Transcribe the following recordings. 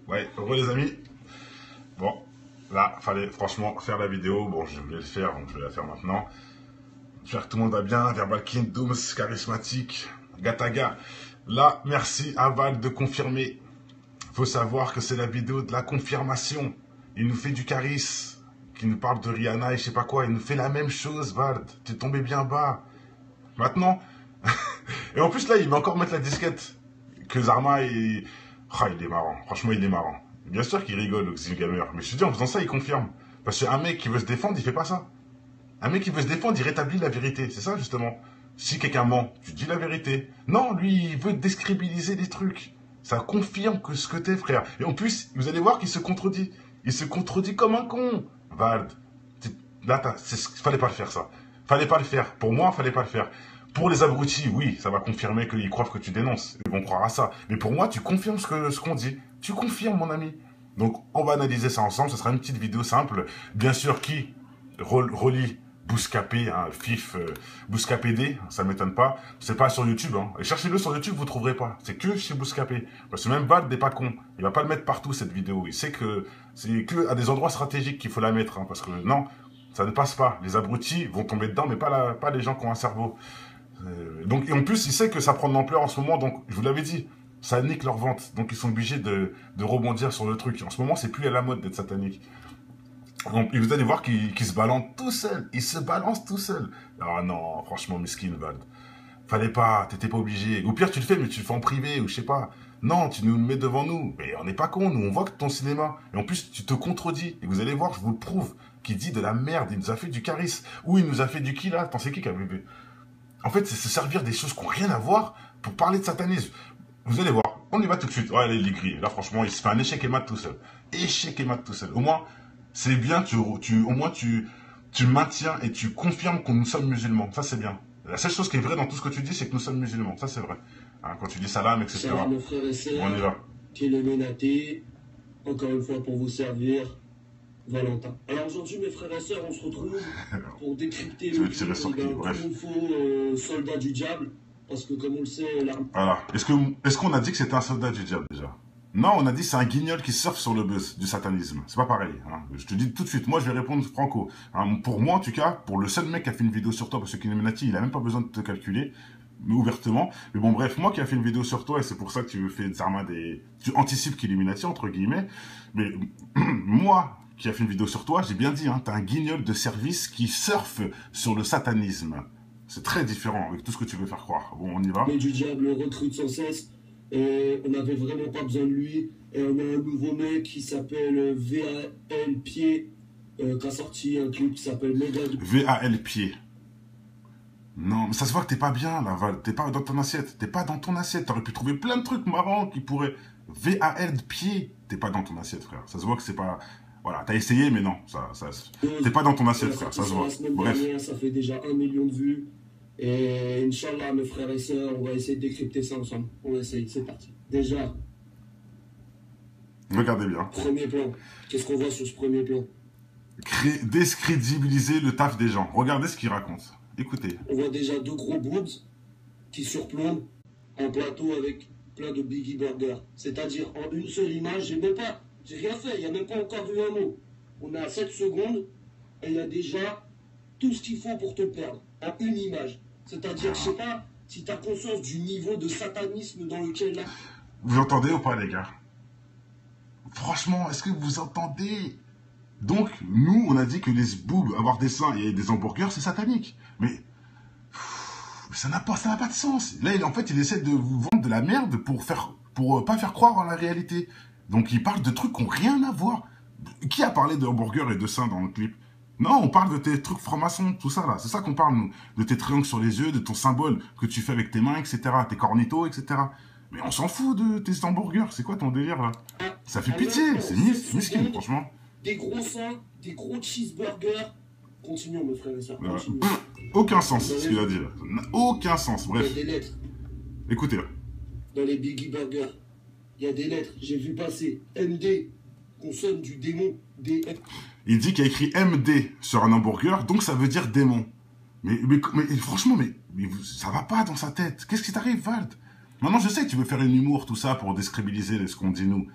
Ouais, heureux les amis. Bon, là, fallait franchement faire la vidéo. Bon, je voulais le faire, donc je vais la faire maintenant. J'espère que tout le monde va bien. Verbal King, Dooms, charismatique, Gataga. Là, merci à Val de confirmer. Faut savoir que c'est la vidéo de la confirmation. Il nous fait du charisme, qui nous parle de Rihanna et je sais pas quoi. Il nous fait la même chose, Vald. Tu es tombé bien bas. Maintenant, et en plus là, il va encore mettre la disquette. Que Zarma, il est marrant. Franchement, il est marrant. Bien sûr qu'il rigole, Xilgamer. Mais je te dis, en faisant ça, il confirme. Parce qu'un mec qui veut se défendre, il fait pas ça. Un mec qui veut se défendre, il rétablit la vérité. C'est ça, justement. Si quelqu'un ment, tu dis la vérité. Non, lui, il veut décrédibiliser des trucs. Ça confirme que ce que t'es, frère. Et en plus, vous allez voir qu'il se contredit. Il se contredit comme un con. Vald, là, fallait pas le faire, ça. Fallait pas le faire. Pour moi, fallait pas le faire. Pour les abrutis, oui, ça va confirmer qu'ils croient que tu dénonces. Ils vont croire à ça. Mais pour moi, tu confirmes ce qu'on dit. Tu confirmes, mon ami. Donc, on va analyser ça ensemble. Ce sera une petite vidéo simple. Bien sûr, qui relie Bouscapé, hein, FIF, Bouscapédé, ça m'étonne pas. C'est pas sur YouTube, hein. Et cherchez-le sur YouTube, vous trouverez pas. C'est que chez Bouscapé. Parce que même Bad n'est pas con. Il va pas le mettre partout, cette vidéo. Il sait que c'est que à des endroits stratégiques qu'il faut la mettre, hein, parce que non, ça ne passe pas. Les abrutis vont tomber dedans, mais pas les gens qui ont un cerveau. Donc, et en plus, il sait que ça prend de l'ampleur en ce moment, donc je vous l'avais dit, ça nique leur vente. Donc ils sont obligés de rebondir sur le truc. En ce moment, c'est plus à la mode d'être satanique. Donc, et vous allez voir qu'il se balance tout seul. Il se balance tout seul. Ah non, franchement, miskin, Vald. Fallait pas, t'étais pas obligé. Au pire, tu le fais, mais tu le fais en privé, ou je sais pas. Non, tu nous le mets devant nous. Mais on n'est pas cons, nous, on voit que ton cinéma. Et en plus, tu te contredis. Et vous allez voir, je vous le prouve, qu'il dit de la merde. Il nous a fait du charisme. Ou il nous a fait du qui, là? Attends, c'est qui a bébé? En fait, c'est se servir des choses qui n'ont rien à voir pour parler de satanisme. Vous allez voir, on y va tout de suite. Ouais, il est gris. Là, franchement, il se fait un échec et mat tout seul. Échec et mat tout seul. Au moins, c'est bien, au moins, tu maintiens et tu confirmes que nous sommes musulmans. Ça, c'est bien. La seule chose qui est vraie dans tout ce que tu dis, c'est que nous sommes musulmans. Ça, c'est vrai. Hein, quand tu dis salam, etc. Salam, mes frères et sœurs. On y va. Qui est le Ménaté. Encore une fois, pour vous servir. Valentin. Alors aujourd'hui, mes frères et sœurs, on se retrouve pour décrypter le film d'un tout faux soldat du diable. Parce que comme on le sait, l'arme... Voilà. Est-ce qu'on a dit que c'était un soldat du diable déjà? Non, on a dit que c'est un guignol qui surfe sur le buzz du satanisme. C'est pas pareil. Hein. Je te dis tout de suite, moi je vais répondre franco. Hein, pour moi en tout cas, pour le seul mec qui a fait une vidéo sur toi, parce que Illuminati, il a même pas besoin de te calculer, mais ouvertement. Mais bon bref, moi qui a fait une vidéo sur toi, et c'est pour ça que tu fais tu anticipes qu'Illuminati, entre guillemets. Mais moi qui a fait une vidéo sur toi, j'ai bien dit, hein, t'es un guignol de service qui surfe sur le satanisme. C'est très différent avec tout ce que tu veux faire croire. Bon, on y va. Mais du diable recrute sans cesse. Et on n'avait vraiment pas besoin de lui. Et on a un nouveau mec qui s'appelle VAL Pied, qui a sorti un clip qui s'appelle Mega... VAL Pied. Non, mais ça se voit que t'es pas bien, là, Val. T'es pas dans ton assiette. T'es pas dans ton assiette. T'aurais pu trouver plein de trucs marrants qui pourraient... VAL Pied. T'es pas dans ton assiette, frère. Ça se voit que c'est pas... Voilà, t'as essayé, mais non. T'es pas dans ton assiette, frère. Ça se voit. Bref. Dernière, ça fait déjà 1 million de vues. Et Inch'Allah, mes frères et sœurs, on va essayer de décrypter ça ensemble. On essaye, c'est parti. Déjà, regardez bien. Premier plan. Qu'est-ce qu'on voit sur ce premier plan? Décrédibiliser le taf des gens. Regardez ce qu'il raconte. Écoutez. On voit déjà 2 gros boobs qui surplombent un plateau avec plein de Biggie Burger. C'est-à-dire, en une seule image, j'ai rien fait, il n'y a même pas encore eu un mot. On a 7 secondes et il y a déjà tout ce qu'il faut pour te perdre. En une image. C'est-à-dire, je sais pas si tu as conscience du niveau de satanisme dans lequel là... Vous entendez ou pas, les gars? Franchement, est-ce que vous entendez? Donc, nous, on a dit que les boobs, avoir des seins et des hamburgers, c'est satanique. Mais ça n'a pas de sens. Là, en fait, il essaie de vous vendre de la merde pour pas faire croire en la réalité. Donc, il parle de trucs qui n'ont rien à voir. Qui a parlé de hamburgers et de seins dans le clip? Non, on parle de tes trucs francs-maçons, tout ça, là. C'est ça qu'on parle, nous. De tes triangles sur les yeux, de ton symbole que tu fais avec tes mains, etc. Tes cornitos, etc. Mais on s'en fout de tes hamburgers. C'est quoi ton délire, là? Ça fait pitié. C'est miskin, franchement. Des gros seins, des gros cheeseburgers. Continuons, mes frères et sœurs. Aucun sens, ce qu'il a dit, là. Aucun sens, bref. Il y a des lettres. Écoutez, là. Dans les Biggie Burgers, il y a des lettres. J'ai vu passer MD, consonne du démon, DF. Il dit qu'il y a écrit MD sur un hamburger, donc ça veut dire démon. Mais franchement, ça va pas dans sa tête. Qu'est-ce qui t'arrive, Vald? Maintenant, je sais que tu veux faire un humour, tout ça, pour décrédibiliser ce qu'on dit nous.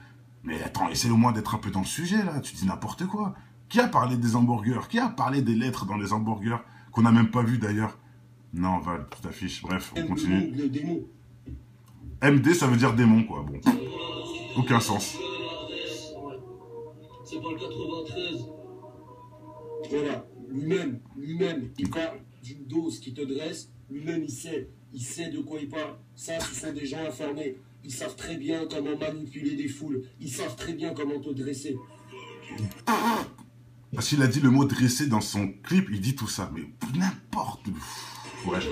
Mais attends, essaie au moins d'être un peu dans le sujet, là. Tu dis n'importe quoi. Qui a parlé des hamburgers? Qui a parlé des lettres dans les hamburgers? Qu'on n'a même pas vu, d'ailleurs. Non, Val, tu t'affiches. Bref, on continue. Le démon. MD, ça veut dire démon, quoi. Bon. Aucun sens. C'est pas le 93. Voilà, lui-même, il parle d'une dose qui te dresse. Lui-même, il sait de quoi il parle. Ça, ce sont des gens informés. Ils savent très bien comment manipuler des foules. Ils savent très bien comment te dresser. Parce qu'il a dit le mot dressé dans son clip, il dit tout ça. Mais n'importe. Bref.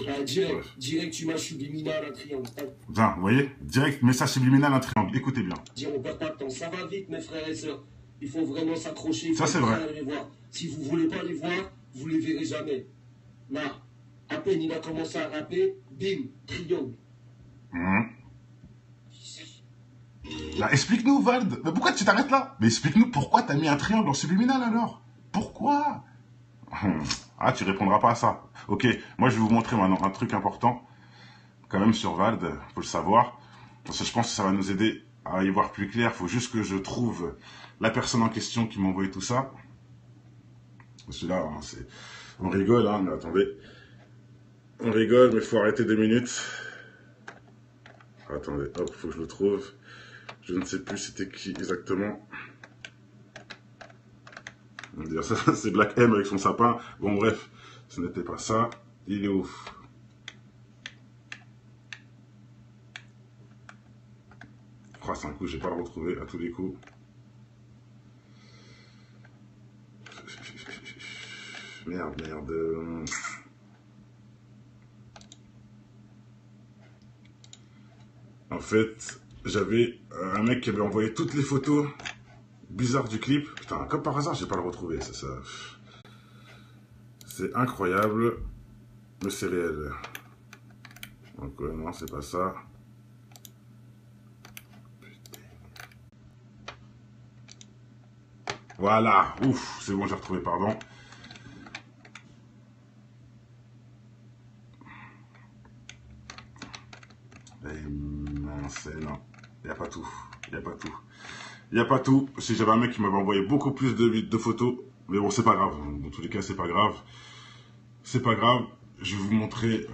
Ah, direct, tu m'as subliminal un triangle. Tiens, vous voyez? Direct, message subliminal, un triangle. Écoutez bien. Dire, on perd pas de temps. Ça va vite, mes frères et sœurs. Il faut vraiment s'accrocher. Ça, c'est vrai. Les voir. Si vous voulez pas les voir, vous les verrez jamais. Là, à peine il a commencé à rapper, bim, triangle. Là, explique-nous, Vald. Mais pourquoi tu t'arrêtes là? Mais explique-nous pourquoi t'as mis un triangle en subliminal alors? Pourquoi? Ah, tu répondras pas à ça. Ok, moi je vais vous montrer maintenant un truc important, quand même sur Vald, faut le savoir. Parce que je pense que ça va nous aider à y voir plus clair. Faut juste que je trouve la personne en question qui m'a envoyé tout ça. Parce que là, hein, on rigole, hein, mais attendez. On rigole, mais il faut arrêter 2 minutes. Attendez, hop, faut que je le trouve. Je ne sais plus c'était qui exactement. On va dire ça, c'est Black M avec son sapin. Bon, bref, ce n'était pas ça. Il est où? Oh, c'est un coup, je vais pas le retrouver à tous les coups. Merde. En fait, j'avais un mec qui avait envoyé toutes les photos bizarres du clip. Putain, comme par hasard, j'ai pas le retrouvé. C'est incroyable, mais c'est réel. Donc, non, c'est pas ça. Putain. Voilà, ouf, c'est bon, j'ai retrouvé, pardon. Non, il n'y a pas tout. Il n'y a pas tout. Si j'avais un mec qui m'avait envoyé beaucoup plus de photos, mais bon, c'est pas grave. Dans tous les cas, c'est pas grave. C'est pas grave. Je vais vous montrer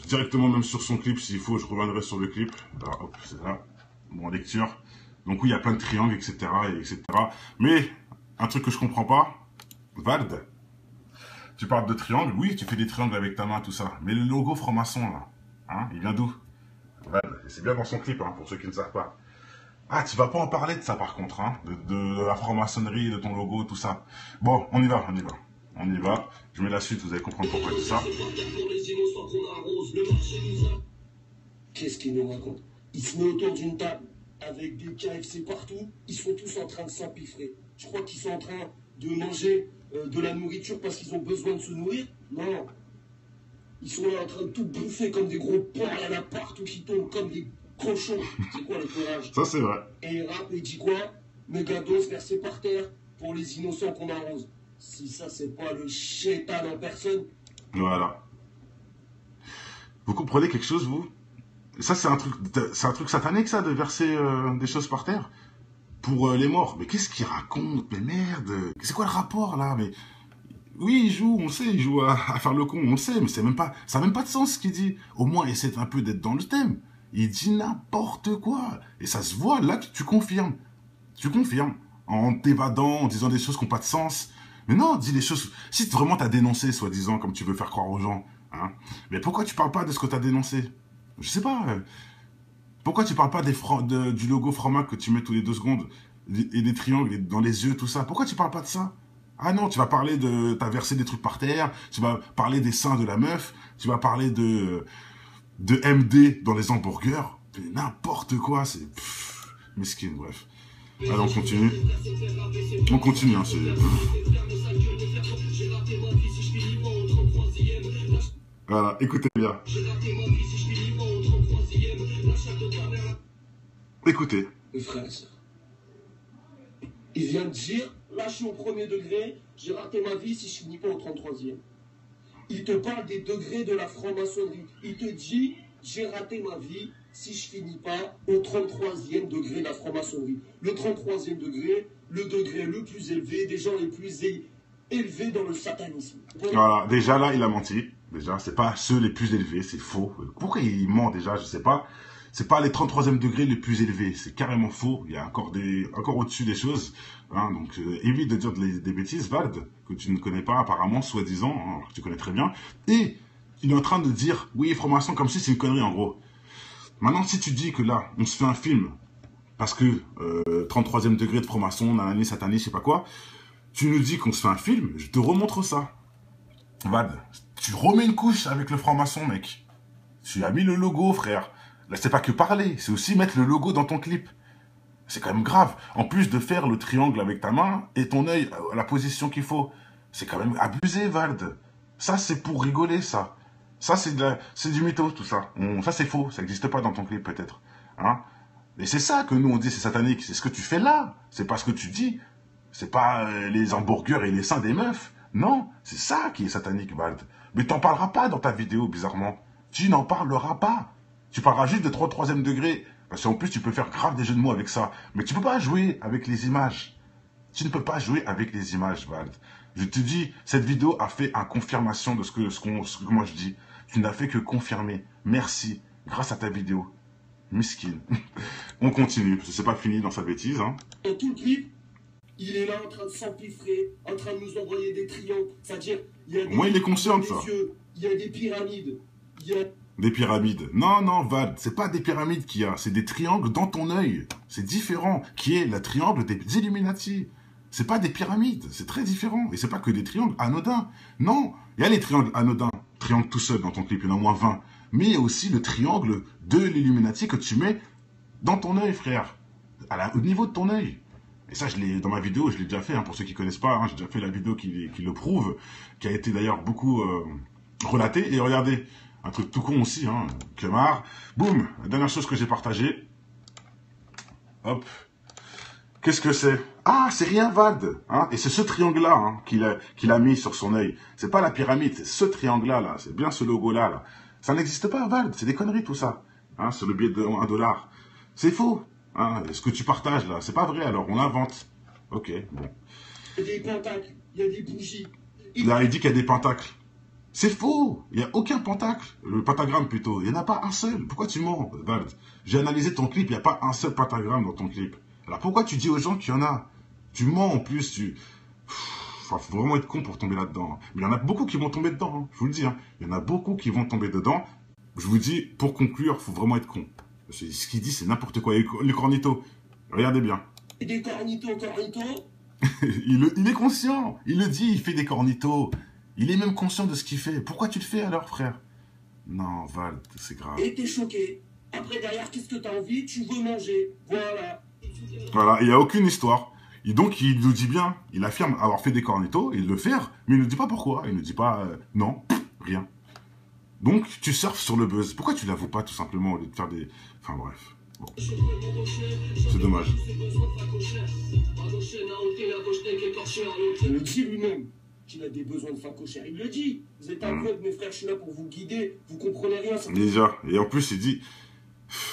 directement même sur son clip, s'il faut, je reviendrai sur le clip. Alors, hop, c'est là. Bon, lecture. Donc oui, il y a plein de triangles, etc., etc. Mais, un truc que je comprends pas, Vald, tu parles de triangles, oui, tu fais des triangles avec ta main, tout ça. Mais le logo franc-maçon, là, hein, il vient d'où? C'est bien dans son clip, hein, pour ceux qui ne savent pas. Ah, tu vas pas en parler de ça par contre, hein, de la franc-maçonnerie, de ton logo, tout ça. Bon, on y va. Je mets la suite, vous allez comprendre pourquoi tout ça. Qu'est-ce qu'il nous raconte? Il se met autour d'une table avec des KFC partout. Ils sont tous en train de s'empiffrer. Je crois qu'ils sont en train de manger de la nourriture parce qu'ils ont besoin de se nourrir. Non. Ils sont là en train de tout bouffer comme des gros porcs. Il y en a partout qui tombent comme des cochons. C'est quoi le courage? Ça, c'est vrai. Et il rappe et dit quoi? Mégados versé par terre pour les innocents qu'on arrose. Si ça, c'est pas le chétan en personne. Voilà. Vous comprenez quelque chose, vous? Ça, c'est un truc satanique, ça, de verser des choses par terre pour les morts. Mais qu'est-ce qu'il raconte? Mais merde. C'est quoi le rapport, là? Mais oui, il joue, on sait, il joue à faire le con, on le sait, mais ça n'a même pas de sens ce qu'il dit. Au moins, essaie un peu d'être dans le thème. Il dit n'importe quoi. Et ça se voit, là, tu confirmes. Tu confirmes. En t'évadant, en disant des choses qui n'ont pas de sens. Mais non, dis les choses. Si vraiment t'as dénoncé, soi-disant, comme tu veux faire croire aux gens, hein, mais pourquoi tu parles pas de ce que t'as dénoncé? Je sais pas. Pourquoi tu parles pas du logo Framac que tu mets tous les 2 secondes et des triangles dans les yeux, tout ça? Pourquoi tu parles pas de ça? Ah non, tu vas parler de... T'as versé des trucs par terre, tu vas parler des seins de la meuf, tu vas parler de MD dans les hamburgers. N'importe quoi, c'est... Mesquine, bref. Allez, on continue. On continue, hein, c'est... Voilà, écoutez bien. Écoutez. Mes frères et sœurs, il vient de dire, là je suis au 1er degré, j'ai raté ma vie si je finis pas au 33e. Il te parle des degrés de la franc-maçonnerie. Il te dit, j'ai raté ma vie si je finis pas au 33e degré de la franc-maçonnerie. Le 33e degré, le degré le plus élevé, des gens les plus élevés dans le satanisme. Voilà, déjà là, il a menti. Déjà, c'est pas ceux les plus élevés, c'est faux. Pourquoi il ment déjà, je sais pas. C'est pas les 33e degrés les plus élevés, c'est carrément faux. Il y a encore au-dessus des choses. Hein, donc, évite de dire des bêtises, Vald, que tu ne connais pas apparemment, soi-disant, hein, alors que tu connais très bien. Et il est en train de dire, oui, franc-maçon, comme si c'est une connerie en gros. Maintenant, si tu dis que là, on se fait un film, parce que 33e degré de franc-maçon, nanani, satané, je sais pas quoi, tu nous dis qu'on se fait un film, je te remontre ça. Vad, tu remets une couche avec le franc-maçon, mec. Tu as mis le logo, frère. Là, c'est pas que parler, c'est aussi mettre le logo dans ton clip. C'est quand même grave. En plus de faire le triangle avec ta main et ton œil à la position qu'il faut. C'est quand même abusé, Vald. Ça, c'est pour rigoler, ça. Ça, c'est du mytho, tout ça. Ça, c'est faux. Ça n'existe pas dans ton clip, peut-être. Hein? Et c'est ça que nous, on dit, c'est satanique. C'est ce que tu fais là. C'est pas ce que tu dis. C'est pas les hamburgers et les seins des meufs. Non, c'est ça qui est satanique, Vald. Mais t'en parleras pas dans ta vidéo, bizarrement. Tu n'en parleras pas. Tu parleras juste de 33e degré. Parce qu'en plus, tu peux faire grave des jeux de mots avec ça. Mais tu peux pas jouer avec les images. Tu ne peux pas jouer avec les images, Vald. Je te dis, cette vidéo a fait une confirmation de ce que moi je dis. Tu n'as fait que confirmer. Merci. Grâce à ta vidéo. Miskin. On continue, parce que c'est pas fini dans sa bêtise. Hein. Dans tout le clip, il est là en train de s'empiffrer, en train de nous envoyer des triangles. C'est-à-dire, il y a des, moi, il est conscient de ça. Il y a des pyramides. Il y a... Des pyramides. Non, non, Vald, c'est pas des pyramides qu'il y a, c'est des triangles dans ton œil. C'est différent, qui est le triangle des Illuminati. C'est pas des pyramides, c'est très différent. Et c'est pas que des triangles anodins. Non, il y a les triangles anodins, triangles tout seul dans ton clip, il y en a au moins 20. Mais il y a aussi le triangle de l'Illuminati que tu mets dans ton œil, frère. Au niveau de ton œil. Et ça, dans ma vidéo, je l'ai déjà fait, hein, pour ceux qui connaissent pas, hein, j'ai déjà fait la vidéo qui le prouve, qui a été d'ailleurs beaucoup relatée. Et regardez, un truc tout con aussi, hein, Kemar. Boum, la dernière chose que j'ai partagée. Hop. Qu'est-ce que c'est? Ah, c'est rien, Vald. Hein, et c'est ce triangle-là hein, qu'il a mis sur son œil. C'est pas la pyramide, c'est ce triangle-là. Là. C'est bien ce logo-là. Là. Ça n'existe pas, Vald. C'est des conneries, tout ça. Hein, sur le billet de $1. C'est faux. Hein, ce que tu partages, là, c'est pas vrai. Alors, on invente. Ok, bon. Il y a des pentacles, il y a des bougies. Là, il dit qu'il y a des pentacles. C'est faux. Il n'y a aucun pentacle. Le pentagramme, plutôt. Il n'y en a pas un seul. Pourquoi tu mens, Vald? J'ai analysé ton clip. Il n'y a pas un seul pentagramme dans ton clip. Alors, pourquoi tu dis aux gens qu'il y en a? Tu mens, en plus. Enfin, faut vraiment être con pour tomber là-dedans. Mais il y en a beaucoup qui vont tomber dedans. Hein. Je vous le dis. Hein. Il y en a beaucoup qui vont tomber dedans. Je vous dis, pour conclure, faut vraiment être con. Ce qu'il dit, c'est n'importe quoi. Les cornitos. Regardez bien. Et des cornitos. il est conscient. Il le dit, il fait des cornitos. Il est même conscient de ce qu'il fait. Pourquoi tu le fais alors, frère? Non, Vald, c'est grave. Et t'es choqué. Après, derrière, qu'est-ce que t'as envie? Tu veux manger. Voilà. Voilà, il n'y a aucune histoire. Et donc, il nous dit bien, il affirme avoir fait des cornitos, et le faire, mais il ne dit pas pourquoi. Il ne dit pas non, rien. Donc, tu surfes sur le buzz. Pourquoi tu l'avoues pas, tout simplement, au lieu de faire des... Enfin, bref. Bon. C'est dommage. Il le dit lui-même qu'il a des besoins de facochère. Il le dit. Vous êtes un club, mes frères, je suis là pour vous guider. Vous comprenez rien. Ça... Déjà. Et en plus, il dit...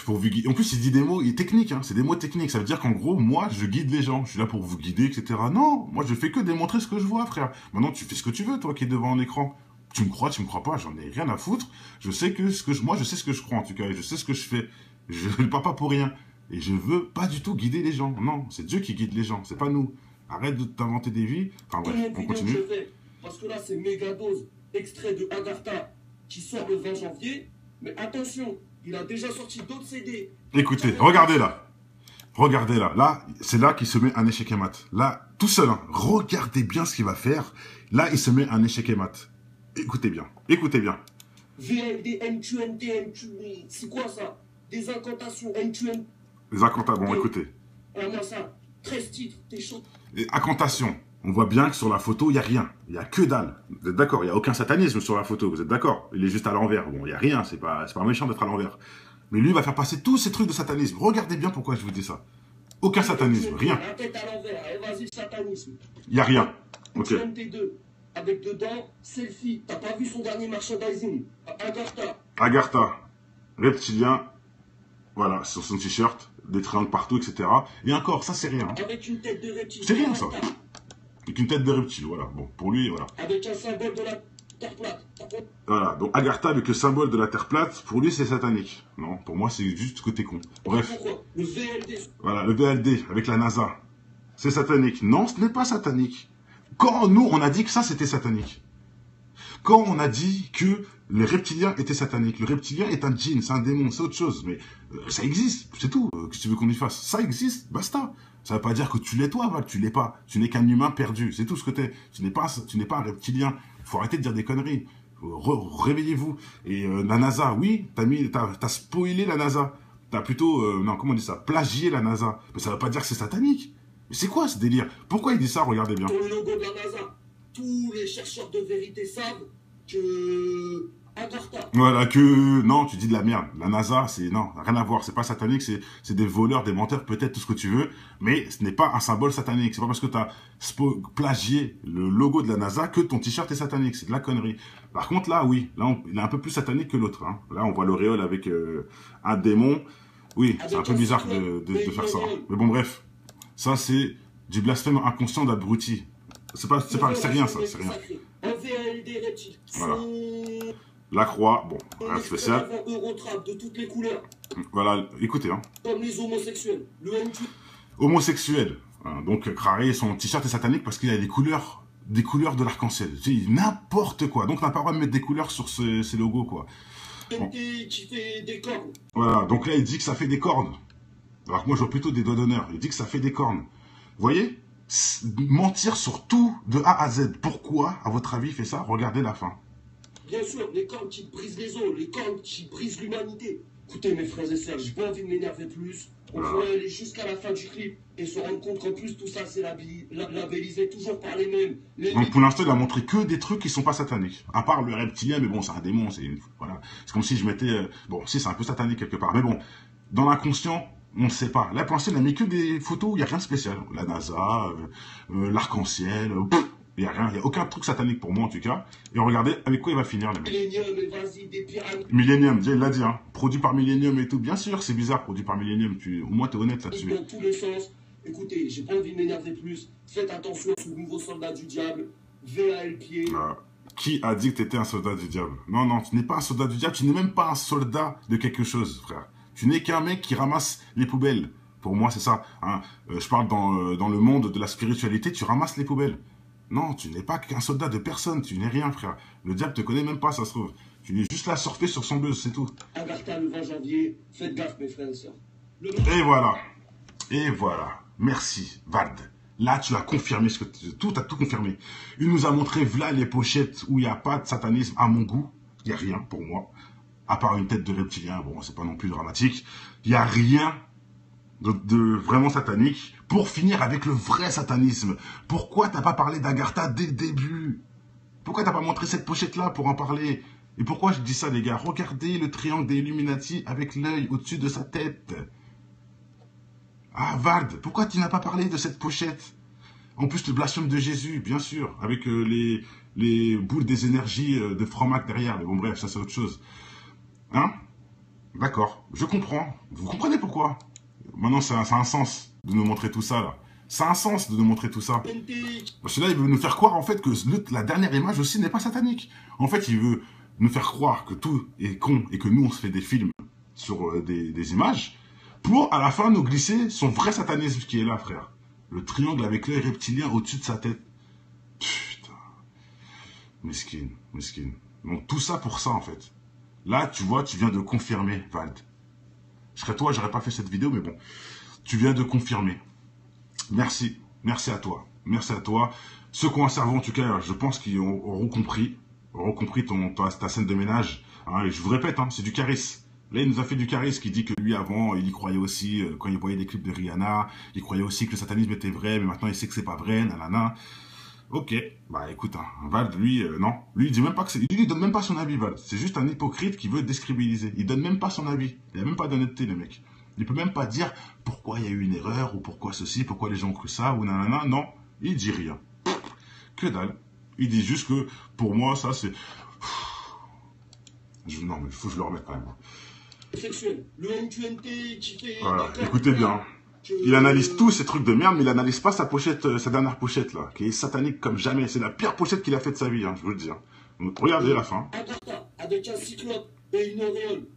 En plus, il dit des mots techniques, hein. C'est des mots techniques. Ça veut dire qu'en gros, moi, je guide les gens. Je suis là pour vous guider, etc. Non, moi, je fais que démontrer ce que je vois, frère. Maintenant, tu fais ce que tu veux, toi, qui es devant un écran. Tu me crois pas, j'en ai rien à foutre. Je sais moi, je sais ce que je crois, en tout cas. Et je sais ce que je fais. Je ne parle pas pour rien. Et je veux pas du tout guider les gens. Non, c'est Dieu qui guide les gens, c'est pas nous. Arrête de t'inventer des vies. Enfin bref, on continue. Parce que là, c'est méga dose, extrait de Agartha, qui sort le 20 janvier. Mais attention, il a déjà sorti d'autres CD. Écoutez, regardez là. Regardez là. Là, c'est là qu'il se met un échec et mat. Là, tout seul. Hein. Regardez bien ce qu'il va faire. Là, il se met un échec et mat. Écoutez bien. Écoutez bien. VLD, MQNT, c'est quoi ça? Des incantations, MQNT. Les incantations, bon, écoutez. Alors moi ça, 13 titres, t'es chaud. Les incantations. On voit bien que sur la photo, il n'y a rien. Il n'y a que dalle. Vous êtes d'accord? Il n'y a aucun satanisme sur la photo. Vous êtes d'accord? Il est juste à l'envers. Bon, il n'y a rien. C'est pas méchant d'être à l'envers. Mais lui, il va faire passer tous ces trucs de satanisme. Regardez bien pourquoi je vous dis ça. Aucun satanisme. Rien. La tête à l'envers. Allez, vas-y, satanisme. Il n'y a rien. Ok. MT2. Avec dedans, selfie. T'as pas vu son dernier merchandising? Agartha. Agartha. Reptilien. Voilà, sur son t-shirt, des triangles partout, etc. Et encore, ça c'est rien. Avec une tête de reptile. C'est rien ça. Avec une tête de reptile, voilà. Bon, pour lui, voilà. Avec un symbole de la terre plate. Voilà, donc Agartha avec le symbole de la terre plate, pour lui c'est satanique. Non, pour moi c'est juste côté con. Bref. Pourquoi? Le VLD. Voilà, le VLD avec la NASA. C'est satanique. Non, ce n'est pas satanique. Quand nous, on a dit que ça c'était satanique. Quand on a dit que le reptilien était satanique. Le reptilien est un djinn, c'est un démon, c'est autre chose. Mais ça existe, c'est tout. Qu'est-ce que tu veux qu'on y fasse? Ça existe, basta. Ça ne veut pas dire que tu l'es toi, Val, tu l'es pas. Tu n'es qu'un humain perdu, c'est tout ce que tu es. Tu n'es pas un reptilien. Il faut arrêter de dire des conneries. Réveillez-vous. Et la NASA, oui, t'as spoilé la NASA. T'as plutôt, non, comment on dit ça? Plagié la NASA. Mais ça ne veut pas dire que c'est satanique. Mais c'est quoi ce délire? Pourquoi il dit ça? Regardez bien. Pour le logo de la NASA, tous les chercheurs de vérité savent que Agartha. Voilà, que non, tu dis de la merde. La NASA, c'est non, rien à voir. C'est pas satanique, c'est des voleurs, des menteurs, peut-être tout ce que tu veux, mais ce n'est pas un symbole satanique. C'est pas parce que tu as plagié le logo de la NASA que ton t-shirt est satanique. C'est de la connerie. Par contre, là, oui, là, il est un peu plus satanique que l'autre. Hein. Là, on voit l'auréole avec un démon. Oui, c'est un peu bizarre de faire ça. Mais bon, bref, ça c'est du blasphème inconscient d'abruti. C'est rien ça, c'est rien. Un VLD reptile. Voilà. La croix, bon, rien de spécial. Eurotrap de toutes les couleurs. Voilà, écoutez. Hein. Comme les homosexuels. Le MQ. Homosexuel. Hein, donc, Crary, son t-shirt est satanique parce qu'il a des couleurs de l'arc-en-ciel. N'importe quoi. Donc, on n'a pas le droit de mettre des couleurs sur ces logos, quoi. Bon. Qui fait des cornes. Voilà, donc là, il dit que ça fait des cornes. Alors que moi, je vois plutôt des doigts d'honneur. Il dit que ça fait des cornes. Vous voyez? Mentir sur tout de A à Z. Pourquoi, à votre avis, il fait ça? Regardez la fin. Bien sûr, les cornes qui brisent les os, les cornes qui brisent l'humanité. Écoutez, mes frères et sœurs, j'ai pas envie de m'énerver plus. On va aller jusqu'à la fin du clip et se rendre compte qu'en plus, tout ça, c'est labellisé toujours par les mêmes. Donc, pour l'instant, il a montré que des trucs qui sont pas sataniques. À part le reptilien, mais bon, c'est un démon. Voilà. C'est comme si je mettais... bon, si, c'est un peu satanique quelque part. Mais bon, dans l'inconscient... On ne sait pas. Là, pour l'instant, il n'a mis que des photos où il n'y a rien de spécial. La NASA, l'arc-en-ciel, il n'y a rien. Il n'y a aucun truc satanique pour moi, en tout cas. Et regardez avec quoi il va finir, les mecs. Millennium, et vas-y, des pyramides. Millennium, il l'a dit, hein. Produit par Millennium et tout. Bien sûr, c'est bizarre, produit par Millennium. Au moins, tu es honnête là-dessus. Dans tous les sens. Écoutez, j'ai pas envie de m'énerver plus. Faites attention à ce nouveau soldat du diable. VALP. Qui a dit que tu étais un soldat du diable? Non, non, tu n'es pas un soldat du diable. Tu n'es même pas un soldat de quelque chose, frère. Tu n'es qu'un mec qui ramasse les poubelles. Pour moi, c'est ça. Hein. Je parle dans le monde de la spiritualité, tu ramasses les poubelles. Non, tu n'es pas qu'un soldat de personne. Tu n'es rien, frère. Le diable te connaît même pas, ça se trouve. Tu es juste là surfer sur son buzz, c'est tout. Agartha, le 20 janvier. Faites gaffe, mes frères et sœurs. Et voilà. Et voilà. Merci, Vald. Là, tu as confirmé ce que tout a tout confirmé. Il nous a montré, voilà les pochettes où il n'y a pas de satanisme à mon goût. Il n'y a rien pour moi. À part une tête de reptilien, bon, c'est pas non plus dramatique. Il n'y a rien de vraiment satanique. Pour finir avec le vrai satanisme, pourquoi t'as pas parlé d'Agartha dès le début? Pourquoi t'as pas montré cette pochette-là pour en parler? Et pourquoi je dis ça, les gars? Regardez le triangle des Illuminati avec l'œil au-dessus de sa tête. Ah, Vald, pourquoi tu n'as pas parlé de cette pochette? En plus, le blasphème de Jésus, bien sûr, avec les boules des énergies de Franc-Mac derrière. Mais bon, bref, ça c'est autre chose. Hein? D'accord, je comprends. Vous comprenez pourquoi? Maintenant, ça a un sens de nous montrer tout ça, là. Ça a un sens de nous montrer tout ça. Parce que là, il veut nous faire croire, en fait, que la dernière image aussi n'est pas satanique. En fait, il veut nous faire croire que tout est con et que nous, on se fait des films sur des images pour, à la fin, nous glisser son vrai satanisme qui est là, frère. Le triangle avec l'œil reptilien au-dessus de sa tête. Putain. Mesquine, mesquine. Donc, tout ça pour ça, en fait. Là, tu vois, tu viens de confirmer, Vald. Je serais toi, j'aurais pas fait cette vidéo, mais bon. Tu viens de confirmer. Merci. Merci à toi. Merci à toi. Ceux qui ont un cerveau, en tout cas, je pense qu'ils auront compris ta scène de ménage. Hein, et je vous répète, hein, c'est du charisme. Là, il nous a fait du charisme qui dit que lui, avant, il y croyait aussi, quand il voyait des clips de Rihanna, il croyait aussi que le satanisme était vrai, mais maintenant, il sait que c'est pas vrai, nanana. Ok, bah écoute, hein, Vald, lui, non. Lui, il dit même pas que c'est... Lui, il donne même pas son avis, Vald. C'est juste un hypocrite qui veut décrédibiliser. Il donne même pas son avis. Il a même pas d'honnêteté, le mec. Il peut même pas dire pourquoi il y a eu une erreur, ou pourquoi ceci, pourquoi les gens ont cru ça, ou nanana. Non, il dit rien. Que dalle. Il dit juste que, pour moi, ça, c'est... Non, mais il faut que je le remette quand même. sexuel. Le MQNT qui fait... Voilà, écoutez bien. Il analyse tous ces trucs de merde, mais il analyse pas sa pochette, sa dernière pochette là, qui est satanique comme jamais. C'est la pire pochette qu'il a fait de sa vie, hein, je vous le dis. Hein. Donc regardez la fin. Agartha, avec un cyclope et une auréole.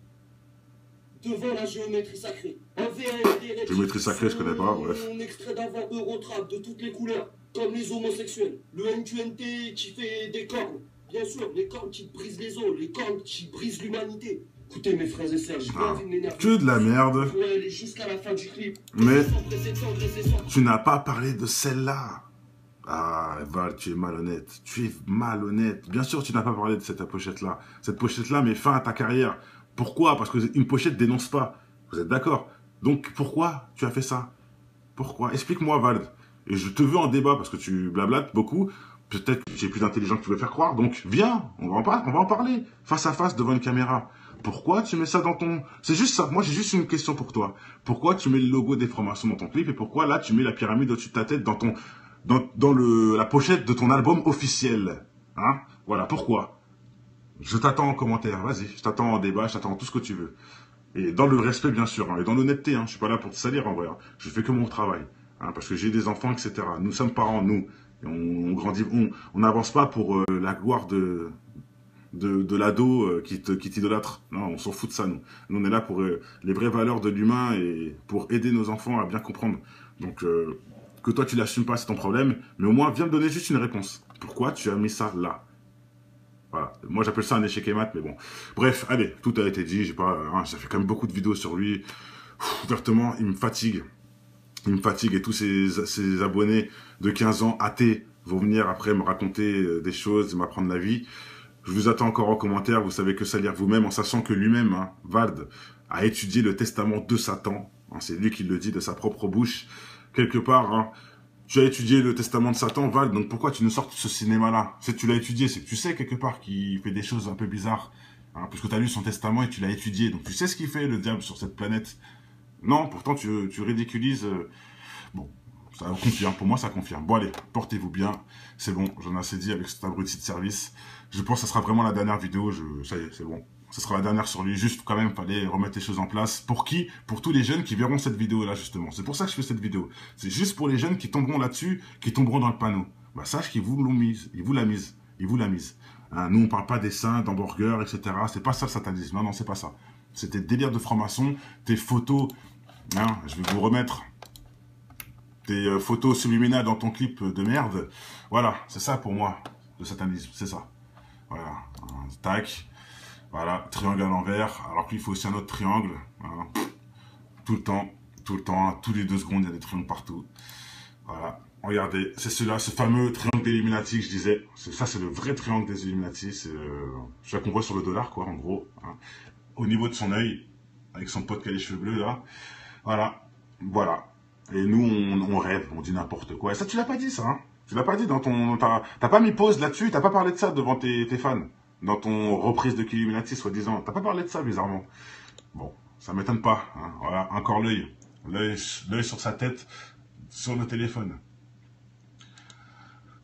Devant la géométrie sacrée. Un VALD. Géométrie sacrée, je connais pas, bref. Un extrait d'avant Eurotrap de toutes les couleurs, comme les homosexuels. Le MQNT qui fait des cornes. Bien sûr, les cornes qui brisent les os, les cornes qui brisent l'humanité. Écoutez mes frères et sœurs, j'ai pas envie de m'énerver. Que de la merde. On va aller jusqu'à la fin du clip. Mais tu n'as pas parlé de celle-là. Ah, Val, tu es malhonnête. Tu es malhonnête. Bien sûr, tu n'as pas parlé de cette pochette-là. Cette pochette-là met fin à ta carrière. Pourquoi? Parce qu'une pochette dénonce pas. Vous êtes d'accord? Donc, pourquoi tu as fait ça? Pourquoi? Explique-moi, Val. Et je te veux en débat parce que tu blablates beaucoup. Peut-être que tu es plus intelligent que tu veux faire croire. Donc, viens, on va en parler. Face à face, devant une caméra. Pourquoi tu mets ça dans ton... C'est juste ça. Moi, j'ai juste une question pour toi. Pourquoi tu mets le logo des francs-maçons dans ton clip? Et pourquoi, là, tu mets la pyramide au-dessus de ta tête dans ton... dans la pochette de ton album officiel? Hein? Voilà, pourquoi? Je t'attends en commentaire. Vas-y, je t'attends en débat, je t'attends tout ce que tu veux. Et dans le respect, bien sûr. Hein, et dans l'honnêteté. Hein, je suis pas là pour te salir, en vrai. Hein. Je fais que mon travail. Hein, parce que j'ai des enfants, etc. Nous sommes parents, nous. Et on grandit... On n'avance pas pour la gloire de l'ado qui t'idolâtre. Non, on s'en fout de ça, nous. Nous, on est là pour les vraies valeurs de l'humain et pour aider nos enfants à bien comprendre. Donc, que toi, tu l'assumes pas, c'est ton problème. Mais au moins, viens me donner juste une réponse. Pourquoi tu as mis ça là? Voilà. Moi, j'appelle ça un échec et mat, mais bon. Bref, allez, tout a été dit. J'ai pas, hein, ça fait quand même beaucoup de vidéos sur lui. Ouvertement, il me fatigue. Il me fatigue et tous ces abonnés de 15 ans athées vont venir après me raconter des choses, m'apprendre la vie. Je vous attends encore en commentaire, vous savez que ça lire vous-même, en sachant que lui-même, hein, Vald, a étudié le testament de Satan. Hein, c'est lui qui le dit de sa propre bouche. Quelque part, hein, tu as étudié le testament de Satan, Vald, donc pourquoi tu nous sors de ce cinéma-là? Si tu l'as étudié, c'est que tu sais quelque part qu'il fait des choses un peu bizarres. Hein, parce que tu as lu son testament et tu l'as étudié. Donc tu sais ce qu'il fait, le diable, sur cette planète. Non, pourtant tu ridiculises... Bon, ça confirme, pour moi ça confirme. Bon allez, portez-vous bien, c'est bon, j'en ai assez dit avec cet abruti de service. Je pense que ça sera vraiment la dernière vidéo, ça y est, c'est bon. Ce sera la dernière sur lui, juste quand même, fallait remettre les choses en place. Pour qui? Pour tous les jeunes qui verront cette vidéo-là, justement. C'est pour ça que je fais cette vidéo. C'est juste pour les jeunes qui tomberont là-dessus, qui tomberont dans le panneau. Bah, sache qu'ils vous l'ont mise, ils vous la mise, ils vous la mise. Hein, nous, on parle pas des seins, d'hamburgers, etc. C'est pas ça le satanisme, non, non, c'est pas ça. C'était délire de franc-maçon, tes photos, hein, je vais vous remettre tes photos subliminales dans ton clip de merde. Voilà, c'est ça pour moi, le satanisme, c'est ça. Voilà, tac. Voilà, triangle à l'envers, alors qu'il faut aussi un autre triangle. Voilà. Tout le temps, tous les 2 secondes, il y a des triangles partout. Voilà, regardez, c'est celui-là, ce fameux triangle des Illuminati que je disais. Ça, c'est le vrai triangle des Illuminati. C'est celui qu'on voit sur le dollar, quoi, en gros. Hein. Au niveau de son œil, avec son pote qui a les cheveux bleus, là. Voilà, voilà. Et nous, on rêve, on dit n'importe quoi. Et ça, tu l'as pas dit, ça, hein. Tu l'as pas dit dans ton... T'as pas mis pause là-dessus, t'as pas parlé de ça devant tes fans. Dans ton reprise de Illuminati, soi-disant. T'as pas parlé de ça, bizarrement. Bon, ça m'étonne pas. Hein. Voilà, encore l'œil. L'œil sur sa tête, sur le téléphone.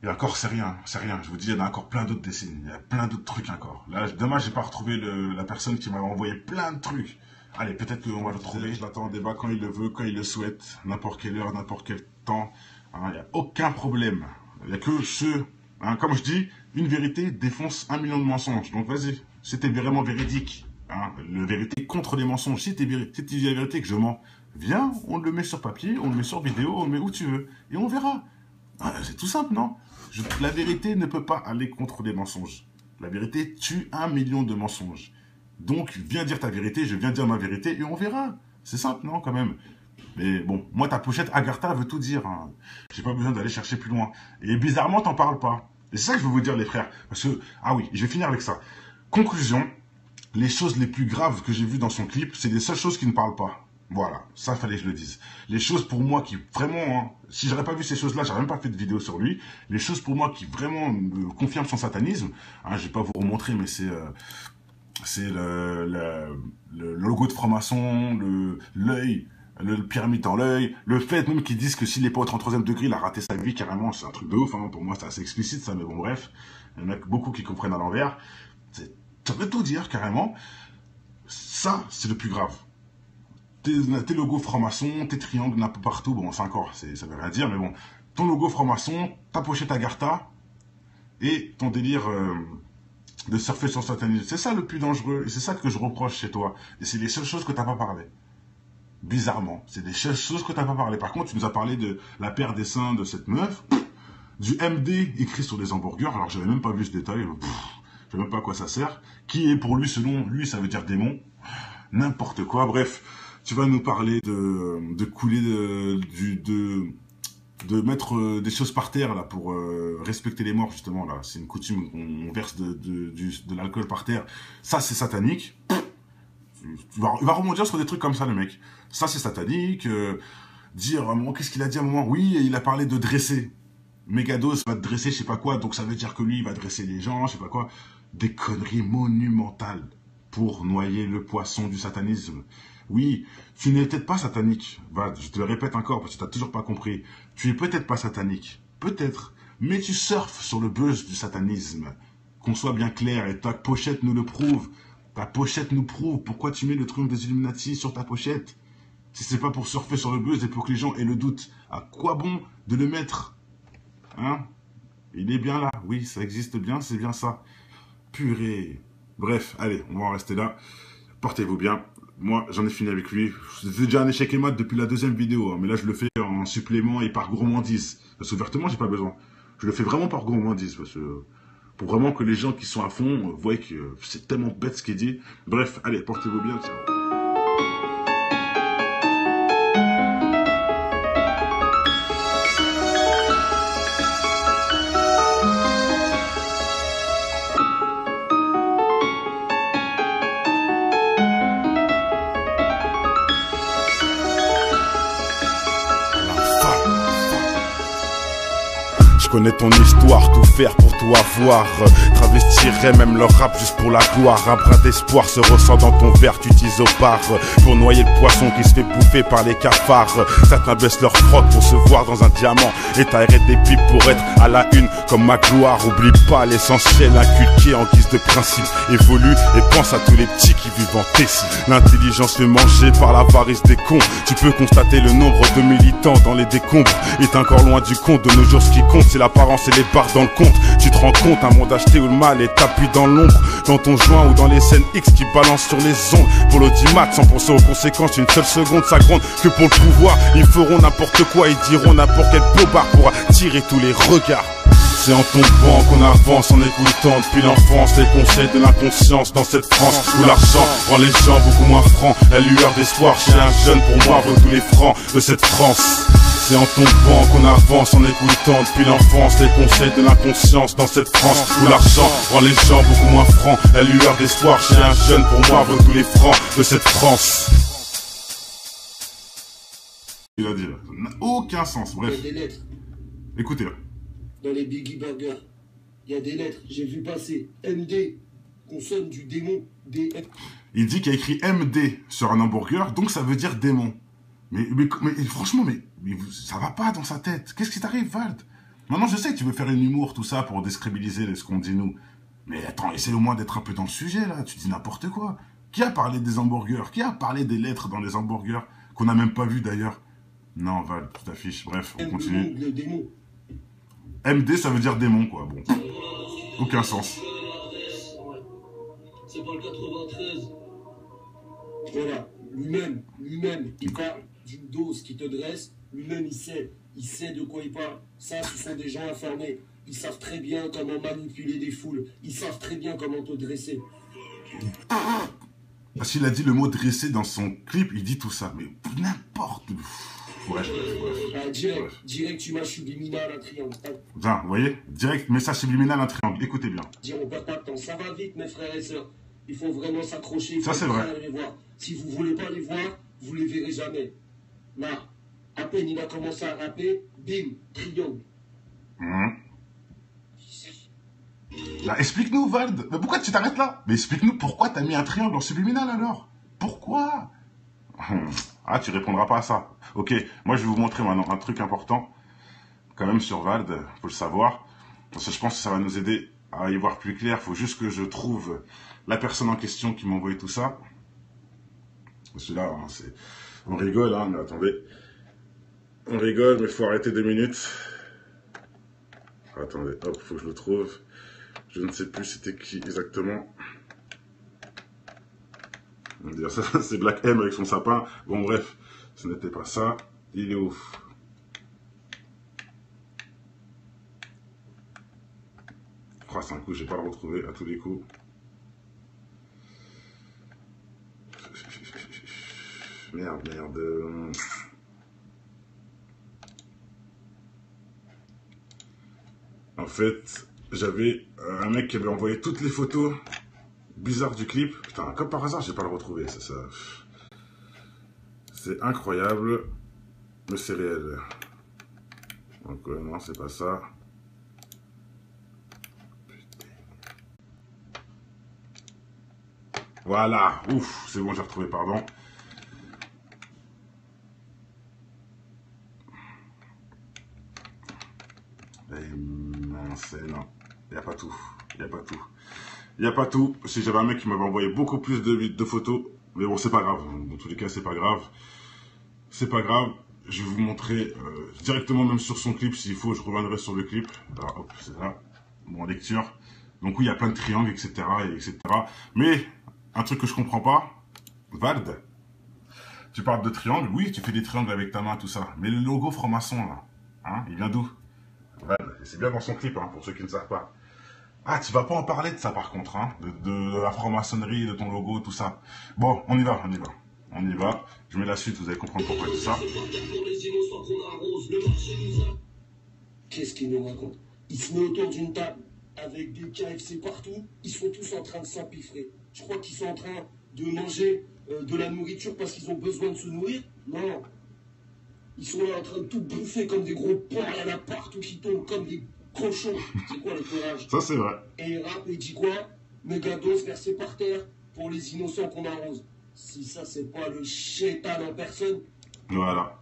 Et encore, c'est rien, c'est rien. Je vous dis, il y en a encore plein d'autres dessins. Il y a plein d'autres trucs encore. Là, dommage, j'ai pas retrouvé la personne qui m'avait envoyé plein de trucs. Allez, peut-être qu'on va le trouver. Je l'attends en débat quand il le veut, quand il le souhaite. N'importe quelle heure, n'importe quel temps. Hein, il n'y a aucun problème. Il n'y a que ceux... Hein, comme je dis, une vérité défonce 1 million de mensonges. Donc vas-y, si t'es vraiment véridique, hein, la vérité contre les mensonges, si tu dis la vérité que je mens, viens, on le met sur papier, on le met sur vidéo, on le met où tu veux, et on verra. Ah, c'est tout simple, non? La vérité ne peut pas aller contre les mensonges. La vérité tue 1 million de mensonges. Donc, viens dire ta vérité, je viens dire ma vérité, et on verra. C'est simple, non, quand même? Mais bon, moi, ta pochette Agartha veut tout dire. Hein. J'ai pas besoin d'aller chercher plus loin. Et bizarrement, t'en parles pas. Et c'est ça que je veux vous dire, les frères. Parce que, ah oui, je vais finir avec ça. Conclusion, les choses les plus graves que j'ai vues dans son clip, c'est les seules choses qui ne parlent pas. Voilà, ça fallait que je le dise. Les choses pour moi qui vraiment, hein, si j'aurais pas vu ces choses-là, j'aurais même pas fait de vidéo sur lui. Les choses pour moi qui vraiment me confirment son satanisme, hein, je vais pas vous remontrer, mais c'est le logo de franc-maçon, l'œil, le pyramide dans l'œil, le fait même qu'ils disent que s'il n'est pas au 33e degré, il a raté sa vie, carrément, c'est un truc de ouf, hein. Pour moi c'est assez explicite ça, mais bon bref, il y en a beaucoup qui comprennent à l'envers, ça veut tout dire carrément. Ça, c'est le plus grave. Tes logos francs-maçons, tes triangles un peu partout, bon, ça encore, ça veut rien dire, mais bon. Ton logo franc-maçon, ta pochette Agartha, et ton délire de surfer sur satanisme. C'est ça le plus dangereux, et c'est ça que je reproche chez toi. Et c'est les seules choses que t'as pas parlé. Bizarrement, c'est des choses que t'as pas parlé. Par contre, tu nous as parlé de la paire des seins de cette meuf, du MD écrit sur des hamburgers, alors j'avais même pas vu ce détail, je sais même pas à quoi ça sert. Qui est pour lui, selon lui, ça veut dire démon. N'importe quoi, bref. Tu vas nous parler de couler, de mettre des choses par terre là pour respecter les morts, justement. Là, c'est une coutume, on verse de l'alcool par terre. Ça, c'est satanique. Il va rebondir sur des trucs comme ça, le mec. Ça, c'est satanique. Dire, qu'est-ce qu'il a dit à un moment? Oui, il a parlé de dresser. Mégados va te dresser, je sais pas quoi, donc ça veut dire que lui, il va dresser les gens, je sais pas quoi. Des conneries monumentales pour noyer le poisson du satanisme. Oui, tu n'es peut-être pas satanique. Va, je te le répète encore, parce que tu n'as toujours pas compris. Tu es peut-être pas satanique. Peut-être. Mais tu surfes sur le buzz du satanisme. Qu'on soit bien clair, et ta pochette nous le prouve. Ta pochette nous prouve pourquoi tu mets le triomphe des Illuminati sur ta pochette. Si c'est pas pour surfer sur le buzz et pour que les gens aient le doute, à quoi bon de le mettre? Hein? Il est bien là. Oui, ça existe bien, c'est bien ça. Purée. Bref, allez, on va en rester là. Portez-vous bien. Moi, j'en ai fini avec lui. C'était déjà un échec et mat depuis la deuxième vidéo, hein, mais là, je le fais en supplément et par gourmandise. Parce qu'ouvertement, j'ai pas besoin. Je le fais vraiment par gourmandise, parce que pour vraiment que les gens qui sont à fond voient que c'est tellement bête ce qu'il dit. Bref, allez, portez-vous bien. Ciao. Je connais ton histoire, tout faire pour tout avoir. Travestirais même leur rap juste pour la gloire. Un brin d'espoir se ressent dans ton verre, tu t'isopares pour noyer le poisson qui se fait bouffer par les cafards. Certains baissent leur froc pour se voir dans un diamant et t'arrêtes des pipes pour être à la une comme ma gloire. Oublie pas l'essentiel inculqué en guise de principe. Évolue et pense à tous les petits qui vivent en Tessie. L'intelligence fait manger par l'avarice des cons. Tu peux constater le nombre de militants dans les décombres. Est encore loin du compte, de nos jours ce qui compte c'est l'apparence et les barres dans le compte. Tu te rends compte, un monde acheté où le mal est tapis dans l'ombre, dans ton joint ou dans les scènes X qui balancent sur les ondes. Pour l'audimat, sans penser aux conséquences, une seule seconde ça gronde que pour le pouvoir. Ils feront n'importe quoi, ils diront n'importe quel bobard pour attirer tous les regards. C'est en tombant qu'on avance en écoutant depuis l'enfance les conseils de l'inconscience dans cette France où l'argent rend les gens beaucoup moins francs. La lueur d'espoir chez un jeune pour moi vaut tous les francs de cette France. C'est en tombant qu'on avance en écoutant depuis l'enfance les conseils de l'inconscience dans cette France où l'argent rend les gens beaucoup moins francs. La lueur d'espoir chez un jeune pour moi vaut tous les francs de cette France. Il a dit là, ça n'a aucun sens, bref. Il y a des lettres Écoutez là. dans les Biggie Burgers. Il y a des lettres, j'ai vu passer. MD, consonne du démon, DM. Il dit qu'il y a écrit MD sur un hamburger, donc ça veut dire démon. Mais franchement, ça va pas dans sa tête. Qu'est-ce qui t'arrive, Vald? Maintenant, je sais que tu veux faire un humour, tout ça, pour décrédibiliser ce qu'on dit nous. Mais attends, essaie au moins d'être un peu dans le sujet, là. Tu dis n'importe quoi. Qui a parlé des hamburgers? Qui a parlé des lettres dans les hamburgers? Qu'on n'a même pas vu, d'ailleurs. Non, Vald, tu t'affiches. Bref, on continue. Le démon. MD, ça veut dire démon, quoi. Bon. Aucun sens. C'est pas le 93. Voilà, lui-même, il parle d'une dose qui te dresse. Lui-même, il sait de quoi il parle. Ça, ce sont des gens informés. Ils savent très bien comment manipuler des foules. Ils savent très bien comment te dresser. Parce qu'il a dit le mot dresser dans son clip, il dit tout ça. Mais n'importe. Bref. Ah, direct, tu m'as subliminal un triangle. Tiens, vous voyez? Direct, message subliminal, un triangle. Écoutez bien. Dire, on perd pas de temps. Ça va vite, mes frères et sœurs. Il faut vraiment s'accrocher. Ça, c'est vrai. Les voir. Si vous voulez pas les voir, vous les verrez jamais. Là, à peine il a commencé à rapper, bim, triangle. Là, explique-nous, Vald. Mais pourquoi tu t'arrêtes là? Mais explique-nous pourquoi t'as mis un triangle en subliminal alors? Pourquoi? Ah, tu répondras pas à ça. Ok, moi je vais vous montrer maintenant un truc important, quand même sur Vald, faut le savoir. Parce que je pense que ça va nous aider à y voir plus clair. Faut juste que je trouve la personne en question qui m'a envoyé tout ça. Celui-là, hein, c'est... On rigole, hein, mais attendez. On rigole, mais il faut arrêter 2 minutes. Attendez, hop, faut que je le trouve. Je ne sais plus c'était qui exactement. On va dire ça, c'est Black M avec son sapin. Bon, bref, ce n'était pas ça. Il est où? Oh, c'est un coup, je vais pas le retrouver à tous les coups. Merde. En fait, j'avais un mec qui avait envoyé toutes les photos bizarres du clip. Putain, comme par hasard, j'ai pas le retrouvé. C'est incroyable, mais c'est réel. Donc, non, c'est pas ça. Putain. Voilà, ouf, c'est bon, j'ai retrouvé, pardon. Non, il n'y a pas tout. Il n'y a pas tout. Si j'avais un mec qui m'avait envoyé beaucoup plus de photos, mais bon, c'est pas grave. Dans tous les cas, c'est pas grave. C'est pas grave. Je vais vous montrer directement même sur son clip, s'il faut, je reviendrai sur le clip. Alors, hop, c'est là. Bon, en lecture. Donc oui, il y a plein de triangles, etc., etc. Mais, un truc que je comprends pas, Vald, tu parles de triangles, oui, tu fais des triangles avec ta main, tout ça. Mais le logo franc-maçon, là, hein, il vient d'où? C'est bien dans son clip, hein, pour ceux qui ne savent pas. Ah, tu vas pas en parler de ça par contre, hein, de la franc-maçonnerie, de ton logo, tout ça. Bon, on y va. Je mets la suite, vous allez comprendre pourquoi je dis ça. Qu'est-ce qu'il nous raconte? Il se met autour d'une table avec des KFC partout. Ils sont tous en train de s'empiffrer. Je crois qu'ils sont en train de manger de la nourriture parce qu'ils ont besoin de se nourrir. Non. Ils sont là en train de tout bouffer comme des gros porcs, il y en a partout qui tombent comme des cochons. C'est quoi le courage? Ça, c'est vrai. Et il rappe et dit quoi? Mégados versé par terre pour les innocents qu'on arrose. Si ça, c'est pas le chétan en personne. Voilà.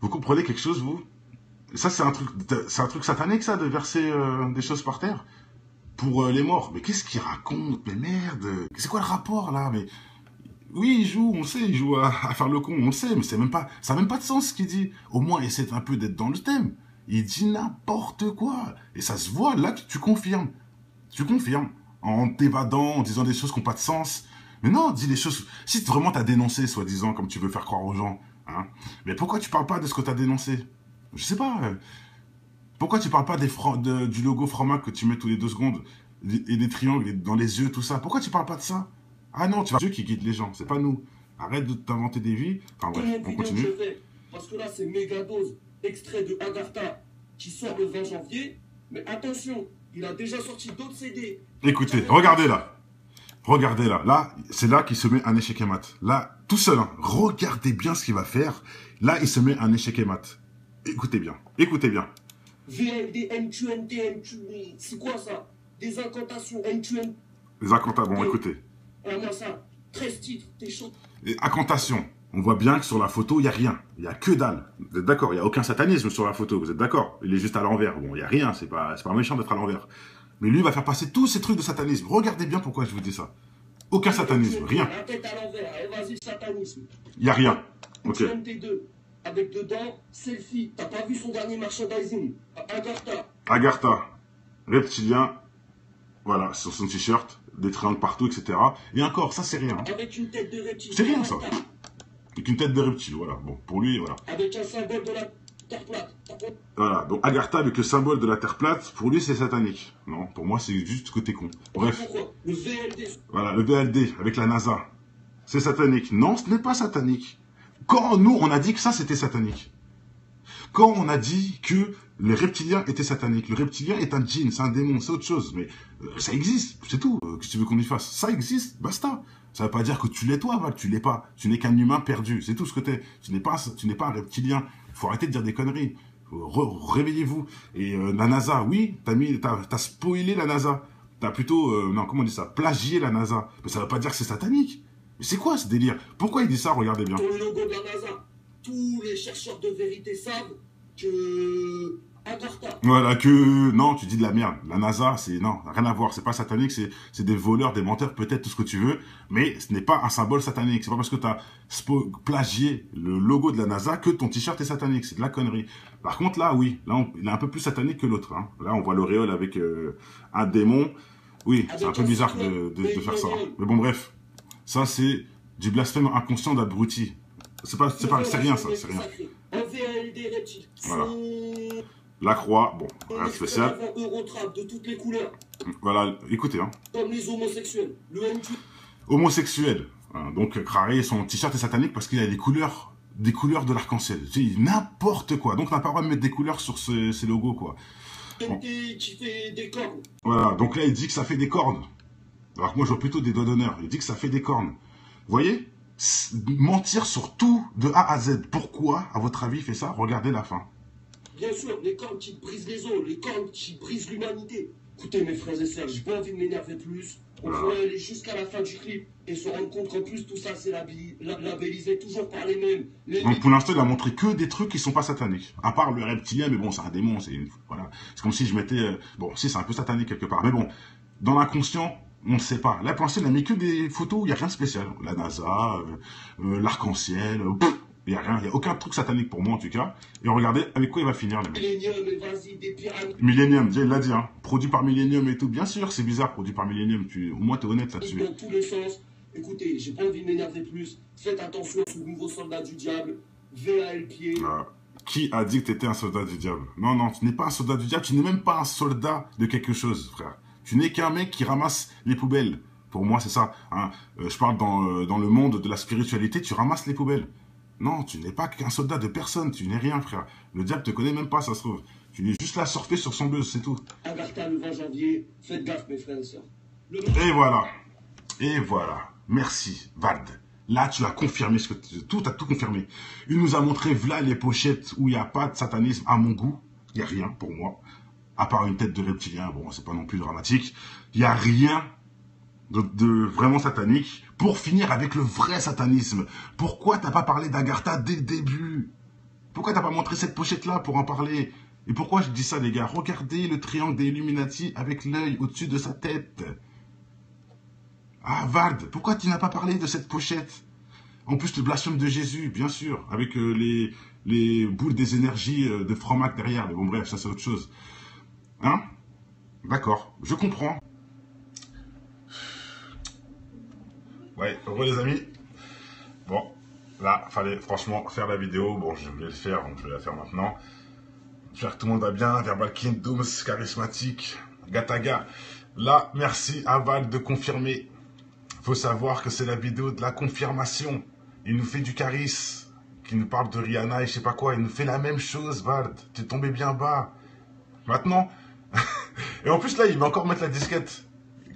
Vous comprenez quelque chose, vous? Ça, c'est un truc satanique, ça, de verser des choses par terre pour les morts. Mais qu'est-ce qu'il raconte? Mais merde. C'est quoi le rapport, là? Mais... Oui, il joue, on sait, il joue à faire le con, on le sait, mais ça n'a même pas de sens ce qu'il dit. Au moins, essaie un peu d'être dans le thème. Il dit n'importe quoi. Et ça se voit, là, tu confirmes. Tu confirmes. En t'évadant, en disant des choses qui n'ont pas de sens. Mais non, dis les choses... Si vraiment t'as dénoncé, soi-disant, comme tu veux faire croire aux gens, hein, mais pourquoi tu parles pas de ce que t'as dénoncé? Je sais pas. Pourquoi tu parles pas du logo Franc-Mac que tu mets tous les 2 secondes et des triangles dans les yeux, tout ça? Pourquoi tu parles pas de ça? Ah non, tu vas Dieu qui guide les gens, c'est pas nous. Arrête de t'inventer des vies. Enfin bref, on continue. Parce que là, c'est Mégados, extrait de Agartha, qui sort le 20 janvier. Mais attention, il a déjà sorti d'autres CD. Écoutez, regardez là. Regardez là. Là, c'est là qu'il se met un échec et mat. Là, tout seul, hein. Regardez bien ce qu'il va faire. Là, il se met un échec et mat. Écoutez bien. Écoutez bien. VLD, MQNT, c'est quoi ça? Des incantations, MQNT. Les incantations, bon, écoutez. Moi ça, 13 titres, t'es chaud. Et incantation. On voit bien que sur la photo, il n'y a rien. Il n'y a que dalle. Vous êtes d'accord? Il n'y a aucun satanisme sur la photo. Vous êtes d'accord? Il est juste à l'envers. Bon, il n'y a rien. C'est pas méchant d'être à l'envers. Mais lui, il va faire passer tous ces trucs de satanisme. Regardez bien pourquoi je vous dis ça. Aucun satanisme. Rien. La tête à l'envers. Allez, vas-y, satanisme. Il n'y a rien. Ok. MT2. Avec dedans, selfie. T'as pas vu son dernier merchandising? Agartha. Agartha. Reptilien. Voilà, sur son t-shirt. Des triangles partout, etc. Et encore, ça c'est rien. Avec une tête de reptile. C'est rien ça. Avec une tête de reptile, voilà. Bon, pour lui, voilà. Avec un symbole de la Terre plate. Voilà, donc Agartha avec le symbole de la Terre plate, pour lui c'est satanique. Non, pour moi c'est juste côté con. Bref. Pourquoi? Le VLD. Voilà, le VLD avec la NASA. C'est satanique. Non, ce n'est pas satanique. Quand nous, on a dit que ça c'était satanique. Quand on a dit que le reptilien était satanique. Le reptilien est un djinn, c'est un démon, c'est autre chose. Mais ça existe, c'est tout. Qu'est-ce que tu veux qu'on y fasse? Ça existe, basta. Ça ne veut pas dire que tu l'es toi, Val, tu l'es pas. Tu n'es qu'un humain perdu, c'est tout ce que tu es. Tu n'es pas un reptilien. Il faut arrêter de dire des conneries. Réveillez-vous. Et la NASA, oui, t'as spoilé la NASA. T'as plutôt, non, comment on dit ça? Plagié la NASA. Mais ça ne veut pas dire que c'est satanique. Mais c'est quoi ce délire? Pourquoi il dit ça? Regardez bien. Pour le logo de la NASA, tous les chercheurs de vérité savent que Agartha. Voilà, que non, tu dis de la merde. La NASA, c'est non, rien à voir. C'est pas satanique, c'est des voleurs, des menteurs, peut-être tout ce que tu veux, mais ce n'est pas un symbole satanique. C'est pas parce que tu as plagié le logo de la NASA que ton t-shirt est satanique. C'est de la connerie. Par contre, là, oui, là, il est un peu plus satanique que l'autre. Hein. Là, on voit l'auréole avec un démon. Oui, c'est un peu bizarre de faire ça. Mais bon, bref, ça c'est du blasphème inconscient d'abruti. C'est rien ça, c'est rien. Voilà. La croix, bon, rien de spécial. Eurotrap de toutes les couleurs. Voilà, écoutez. Hein. Comme les homosexuels. Le MQ. Homosexuel. Hein, donc, Craré, son t-shirt est satanique parce qu'il a des couleurs de l'arc-en-ciel. N'importe quoi. Donc, on n'a pas le droit de mettre des couleurs sur ces logos, quoi. Bon. Qui fait des cornes. Voilà, donc là, il dit que ça fait des cornes. Alors que moi, je vois plutôt des doigts d'honneur. Il dit que ça fait des cornes. Vous voyez? Mentir sur tout de A à Z. Pourquoi, à votre avis, il fait ça? Regardez la fin. Bien sûr, les cornes qui brisent les os, les cornes qui brisent l'humanité. Écoutez, mes frères et sœurs, j'ai pas envie de m'énerver plus. On pourrait aller jusqu'à la fin du clip et se rendre compte qu'en plus, tout ça, c'est labellisé toujours par les mêmes. Donc, pour l'instant, il a montré que des trucs qui sont pas sataniques. À part le reptilien, mais bon, c'est un démon. Voilà. C'est comme si je mettais... bon, si, c'est un peu satanique quelque part. Mais bon, dans l'inconscient, on ne sait pas. Là, pour l'instant, il a mis que des photos où il n'y a rien de spécial. La NASA, l'arc-en-ciel... il n'y a rien, il n'y a aucun truc satanique pour moi en tout cas. Et regardez avec quoi il va finir, les mecs. Millennium, vas-y, des pyramides. Millennium, il l'a dit, hein. Produit par Millennium et tout. Bien sûr, c'est bizarre, produit par Millennium. Au moins, t'es honnête là-dessus. Dans tous les sens. Écoutez, j'ai pas envie de m'énerver plus. Faites attention au nouveau soldat du diable. VAL pied. Qui a dit que t'étais un soldat du diable? Non, non, tu n'es pas un soldat du diable. Tu n'es même pas un soldat de quelque chose, frère. Tu n'es qu'un mec qui ramasse les poubelles. Pour moi, c'est ça. Hein. Je parle dans le monde de la spiritualité, tu ramasses les poubelles. Non, tu n'es pas qu'un soldat de personne, tu n'es rien, frère. Le diable te connaît même pas, ça se trouve. Tu es juste là surfer sur son buzz, c'est tout. Agartha le 20 janvier, faites gaffe, mes frères et sœurs. Et voilà. Et voilà. Merci, Vald. Là, tu as confirmé ce que tout a tout confirmé. Il nous a montré, voilà les pochettes où il n'y a pas de satanisme à mon goût. Il n'y a rien pour moi. À part une tête de reptilien, bon, c'est pas non plus dramatique. Il n'y a rien de vraiment satanique, pour finir avec le vrai satanisme. Pourquoi t'as pas parlé d'Agartha dès le début? Pourquoi t'as pas montré cette pochette-là pour en parler? Et pourquoi je dis ça, les gars? Regardez le triangle des Illuminati avec l'œil au-dessus de sa tête. Ah, Vald, pourquoi tu n'as pas parlé de cette pochette? En plus, le blasphème de Jésus, bien sûr, avec les boules des énergies de Fromac derrière. Mais bon, bref, ça c'est autre chose. Hein? D'accord, je comprends. Ouais, heureux les amis. Bon, là, fallait franchement faire la vidéo. Bon, je voulais le faire, donc je vais la faire maintenant. J'espère que tout le monde va bien. Verbal King, Dooms, charismatique, Gataga. Là, merci à Val de confirmer. Faut savoir que c'est la vidéo de la confirmation. Il nous fait du charisme, qui nous parle de Rihanna et je sais pas quoi. Il nous fait la même chose, Val. Tu es tombé bien bas. Maintenant, et en plus là, il va encore mettre la disquette.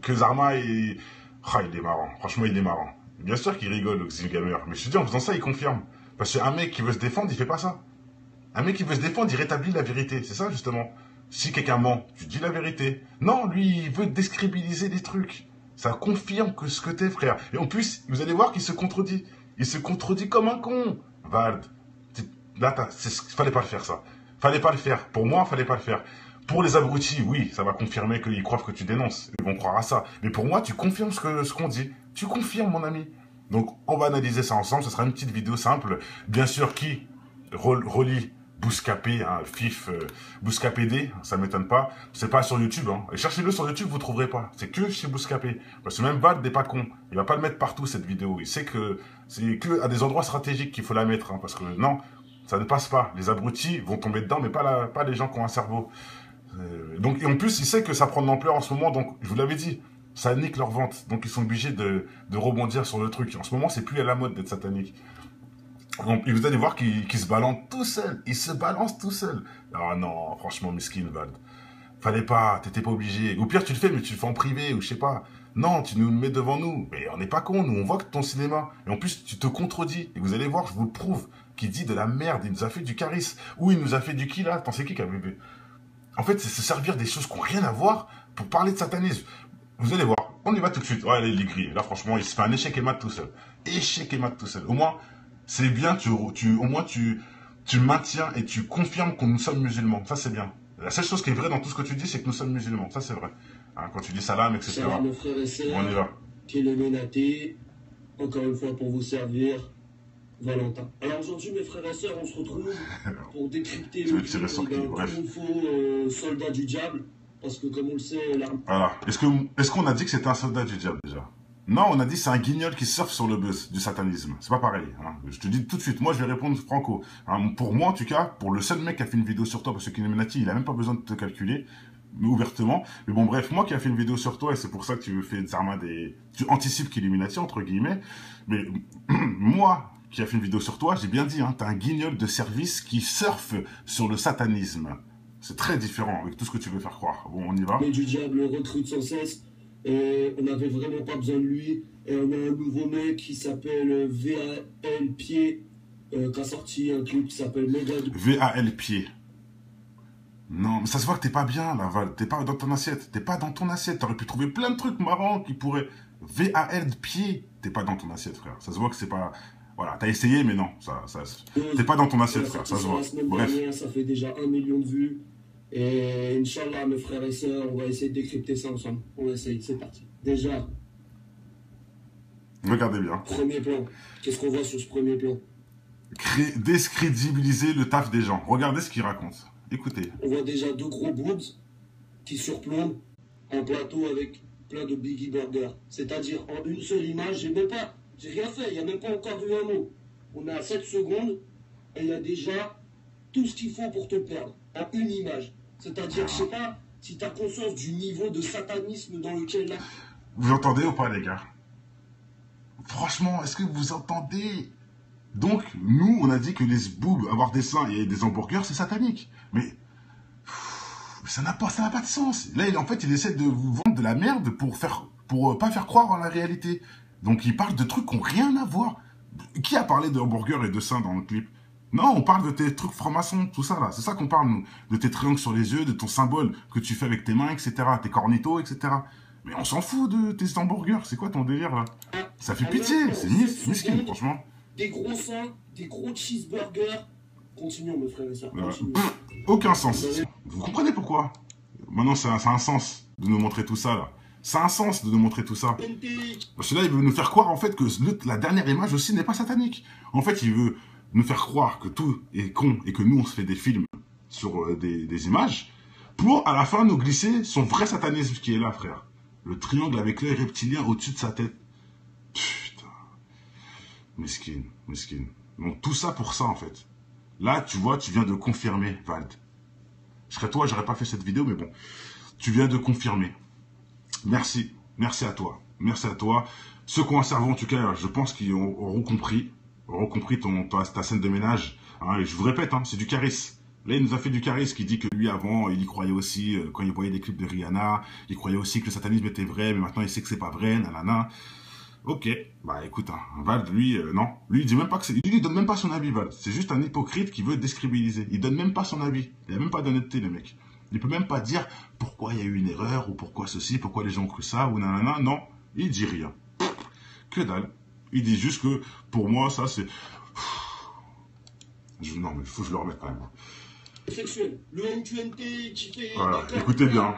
Que Zarma est... Ah, il est marrant. Franchement, il est marrant. Bien sûr qu'il rigole, Xilgamer. Mais je te dis, en faisant ça, il confirme. Parce qu'un mec qui veut se défendre, il fait pas ça. Un mec qui veut se défendre, il rétablit la vérité. C'est ça, justement. Si quelqu'un ment, tu dis la vérité. Non, lui, il veut décrédibiliser des trucs. Ça confirme que ce que t'es, frère. Et en plus, vous allez voir qu'il se contredit. Il se contredit comme un con. Vald, là, fallait pas le faire, ça. Fallait pas le faire. Pour moi, fallait pas le faire. Pour les abrutis, oui, ça va confirmer qu'ils croient que tu dénonces. Ils vont croire à ça. Mais pour moi, tu confirmes ce qu'on dit. Tu confirmes, mon ami. Donc, on va analyser ça ensemble. Ce sera une petite vidéo simple. Bien sûr, qui relie Bouscapé, hein, FIF, Bouscapédé, ça ne m'étonne pas. C'est pas sur YouTube. Hein. Et cherchez-le sur YouTube, vous ne trouverez pas. C'est que chez Bouscapé. Parce que même Vald n'est pas con. Il va pas le mettre partout, cette vidéo. Il sait que c'est que à des endroits stratégiques qu'il faut la mettre. Hein, parce que non, ça ne passe pas. Les abrutis vont tomber dedans, mais pas les gens qui ont un cerveau. Donc, et en plus, il sait que ça prend de l'ampleur en ce moment, donc je vous l'avais dit, ça nique leur vente. Donc ils sont obligés de rebondir sur le truc. En ce moment, c'est plus à la mode d'être satanique. Donc, et vous allez voir qu'il se balance tout seul. Il se balance tout seul. Ah non, franchement, miskin, Vald. Fallait pas, t'étais pas obligé. Au pire, tu le fais, mais tu le fais en privé, ou je sais pas. Non, tu nous le mets devant nous. Mais on n'est pas cons, nous, on voit que ton cinéma. Et en plus, tu te contredis. Et vous allez voir, je vous le prouve, qu'il dit de la merde. Il nous a fait du charisme. Ou il nous a fait du qui, là? Attends, c'est qui a bébé? En fait, c'est se servir des choses qui n'ont rien à voir pour parler de satanisme. Vous allez voir, on y va tout de suite. Ouais, il est gris. Là, franchement, il se fait un échec et mat tout seul. Échec et mat tout seul. Au moins, c'est bien, au moins, tu tu maintiens et tu confirmes que nous sommes musulmans. Ça, c'est bien. La seule chose qui est vraie dans tout ce que tu dis, c'est que nous sommes musulmans. Ça, c'est vrai. Hein, quand tu dis salam, etc. Salam mes frères et On sœurs, y va. qui est le Ménaté, encore une fois pour vous servir, Valentin. Alors aujourd'hui, mes frères et sœurs, on se retrouve pour décrypter Je le vais tirer sur clip qui, d'un bref. nouveau soldat du diable, parce que comme on le sait, l'armée... Voilà. Est-ce qu'on a dit que c'était un soldat du diable, déjà? Non, on a dit que c'est un guignol qui surfe sur le buzz du satanisme. C'est pas pareil. Hein. Je te dis tout de suite, moi je vais répondre franco. Hein, pour moi en tout cas, pour le seul mec qui a fait une vidéo sur toi, parce que Illuminati, il a même pas besoin de te calculer, mais ouvertement. Mais bon bref, moi qui a fait une vidéo sur toi, et c'est pour ça que tu fais des armes tu anticipes qu'Illuminati, entre guillemets. Mais moi qui a fait une vidéo sur toi, j'ai bien dit, hein, t'es un guignol de service qui surfe sur le satanisme. C'est très différent avec tout ce que tu veux faire croire. Bon, on y va. Mais du diable recrute sans cesse. Et on n'avait vraiment pas besoin de lui. Et on a un nouveau mec qui s'appelle VAL Pied, qui a sorti un clip qui s'appelle Mega. VAL Pied. Non, mais ça se voit que t'es pas bien, là, Val. T'es pas dans ton assiette. T'es pas dans ton assiette. T'aurais pu trouver plein de trucs marrants qui pourraient... VAL Pied. T'es pas dans ton assiette, frère. Ça se voit que c'est pas... Voilà, t'as essayé, mais non. T'es pas dans ton assiette, frère. Ça se voit. La semaine Bref. dernière, ça fait déjà 1 million de vues. Et Inch'Allah, mes frères et sœurs, on va essayer de décrypter ça ensemble. On essaye, c'est parti. Déjà, Regardez bien. premier plan. Qu'est-ce qu'on voit sur ce premier plan? Décrédibiliser le taf des gens. Regardez ce qu'ils racontent. Écoutez. On voit déjà deux gros boobs qui surplombent un plateau avec plein de Biggie Burger. C'est-à-dire, en une seule image, j'ai rien fait, il n'y a même pas encore eu un mot. On a 7 secondes et il y a déjà tout ce qu'il faut pour te perdre, en une image. C'est-à-dire, je sais pas si tu as conscience du niveau de satanisme dans lequel là... Vous entendez ou pas, les gars? Franchement, est-ce que vous entendez? Donc, nous, on a dit que les boobs, avoir des seins et des hamburgers, c'est satanique. Mais ça n'a pas de sens. Là, en fait, il essaie de vous vendre de la merde pour pas faire croire en la réalité. Donc, il parle de trucs qui n'ont rien à voir. Qui a parlé de hamburgers et de seins dans le clip? Non, on parle de tes trucs francs-maçons, tout ça là. C'est ça qu'on parle, nous. De tes triangles sur les yeux, de ton symbole que tu fais avec tes mains, etc. Tes cornitos, etc. Mais on s'en fout de tes hamburgers. C'est quoi ton délire là? Ça fait pitié. C'est miskin, franchement. Des gros seins, des gros cheeseburgers. Continuons, mes frères et sœurs. Aucun sens. Vous comprenez pourquoi? Maintenant, ça a un sens de nous montrer tout ça là. Ça a un sens de nous montrer tout ça. Parce que là, il veut nous faire croire en fait que la dernière image aussi n'est pas satanique. En fait, il veut nous faire croire que tout est con et que nous, on se fait des films sur des images pour, à la fin, nous glisser son vrai satanisme qui est là, frère. Le triangle avec l'œil reptilien au-dessus de sa tête. Putain. Mesquine. Donc, tout ça pour ça, en fait. Là, tu vois, tu viens de confirmer, Vald. Je serais toi, j'aurais pas fait cette vidéo, mais bon. Tu viens de confirmer. Merci. Merci à toi. Merci à toi. Ceux qui ont un cerveau, en tout cas, je pense qu'ils auront compris ta scène de ménage. Hein, et je vous répète, hein, c'est du charisme. Là, il nous a fait du charisme qui dit que lui, avant, il y croyait aussi, quand il voyait des clips de Rihanna, il croyait aussi que le satanisme était vrai, mais maintenant, il sait que c'est pas vrai, nanana. Ok, bah écoute, hein, Vald, lui, non. Lui, il dit même pas que c'est... Il donne même pas son avis, Vald. C'est juste un hypocrite qui veut décrédibiliser. Il donne même pas son avis. Il a même pas d'honnêteté, le mec. Il peut même pas dire pourquoi il y a eu une erreur, ou pourquoi ceci, pourquoi les gens ont cru ça, ou nanana. Non, il dit rien. Que dalle. Il dit juste que, pour moi, ça, c'est... Non, mais il faut que je le remette quand même. Sexuel. Le MQNT qui fait... Voilà, écoutez bien.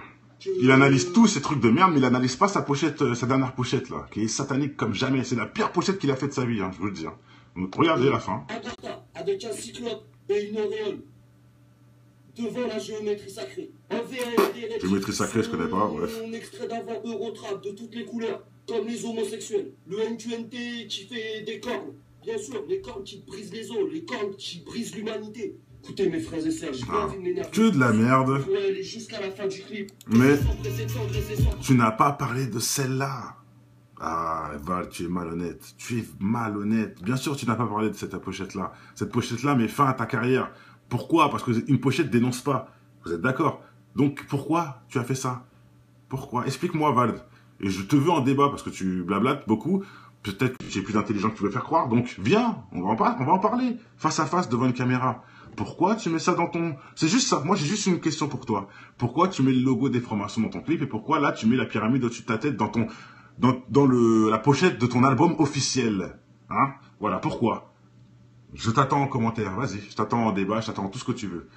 Il analyse tous ces trucs de merde, mais il analyse pas sa pochette, sa dernière pochette, là, qui est satanique comme jamais. C'est la pire pochette qu'il a fait de sa vie, hein, je vous le dis. Hein. Donc, regardez la fin. Avec un cyclope et une auréole. Devant la géométrie sacrée. Un VALD. Géométrie sacrée, je connais pas, bref. Un extrait d'avant Eurotrap de toutes les couleurs, comme les homosexuels. Le MQNT qui fait des cornes. Bien sûr, les cornes qui brisent les os, les cornes qui brisent l'humanité. Écoutez, mes frères et sœurs, j'ai pas envie de m'énerver. Que de la merde. Faut aller jusqu'à la fin du clip. Mais tu n'as pas parlé de celle-là. Ah, Val, tu es malhonnête. Tu es malhonnête. Bien sûr, tu n'as pas parlé de cette pochette-là. Cette pochette-là met fin à ta carrière. Pourquoi? Parce qu'une pochette dénonce pas. Vous êtes d'accord? Donc, pourquoi tu as fait ça? Pourquoi? Explique-moi, Val. Et je te veux en débat parce que tu blablates beaucoup. Peut-être que tu es plus intelligent que tu veux faire croire. Donc, viens, on va en parler. Face à face, devant une caméra. Pourquoi tu mets ça dans ton... C'est juste ça. Moi, j'ai juste une question pour toi. Pourquoi tu mets le logo des francs-maçons dans ton clip? Et pourquoi, là, tu mets la pyramide au-dessus de ta tête dans la pochette de ton album officiel? Hein? Voilà, pourquoi? Je t'attends en commentaire, vas-y, je t'attends en débat, je t'attends en tout ce que tu veux.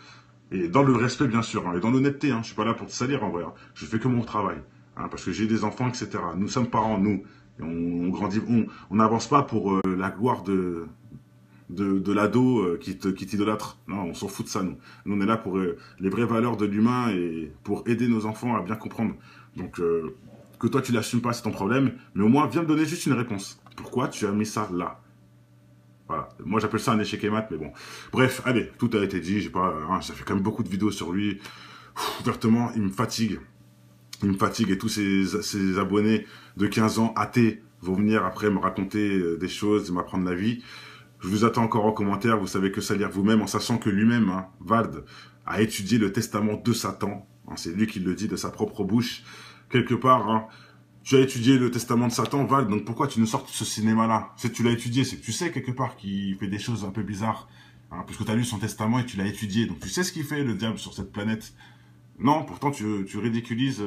Et dans le respect, bien sûr, hein, et dans l'honnêteté, hein, je suis pas là pour te salir en vrai. Hein. Je fais que mon travail, hein, parce que j'ai des enfants, etc. Nous sommes parents, nous. Et on grandit, on n'avance pas pour la gloire de l'ado qui t'idolâtre. Non, on s'en fout de ça, nous. Nous, on est là pour les vraies valeurs de l'humain et pour aider nos enfants à bien comprendre. Donc, que toi, tu l'assumes pas, c'est ton problème. Mais au moins, viens me donner juste une réponse. Pourquoi tu as mis ça là? Voilà. Moi, j'appelle ça un échec et mat, mais bon. Bref, allez, tout a été dit. J'ai pas, hein, ça fait quand même beaucoup de vidéos sur lui. Ouvertement, il me fatigue. Il me fatigue et tous ces abonnés de 15 ans athées vont venir après me raconter des choses, m'apprendre la vie. Je vous attends encore en commentaire. Vous savez que ça lire vous-même en sachant que lui-même, hein, Vald, a étudié le testament de Satan. Hein, c'est lui qui le dit de sa propre bouche. Quelque part, hein, tu as étudié le testament de Satan, Vald, donc pourquoi tu nous sors de ce cinéma-là? Si tu l'as étudié, c'est que tu sais quelque part qu'il fait des choses un peu bizarres. Hein, puisque tu as lu son testament et tu l'as étudié. Donc tu sais ce qu'il fait, le diable, sur cette planète. Non, pourtant tu ridiculises.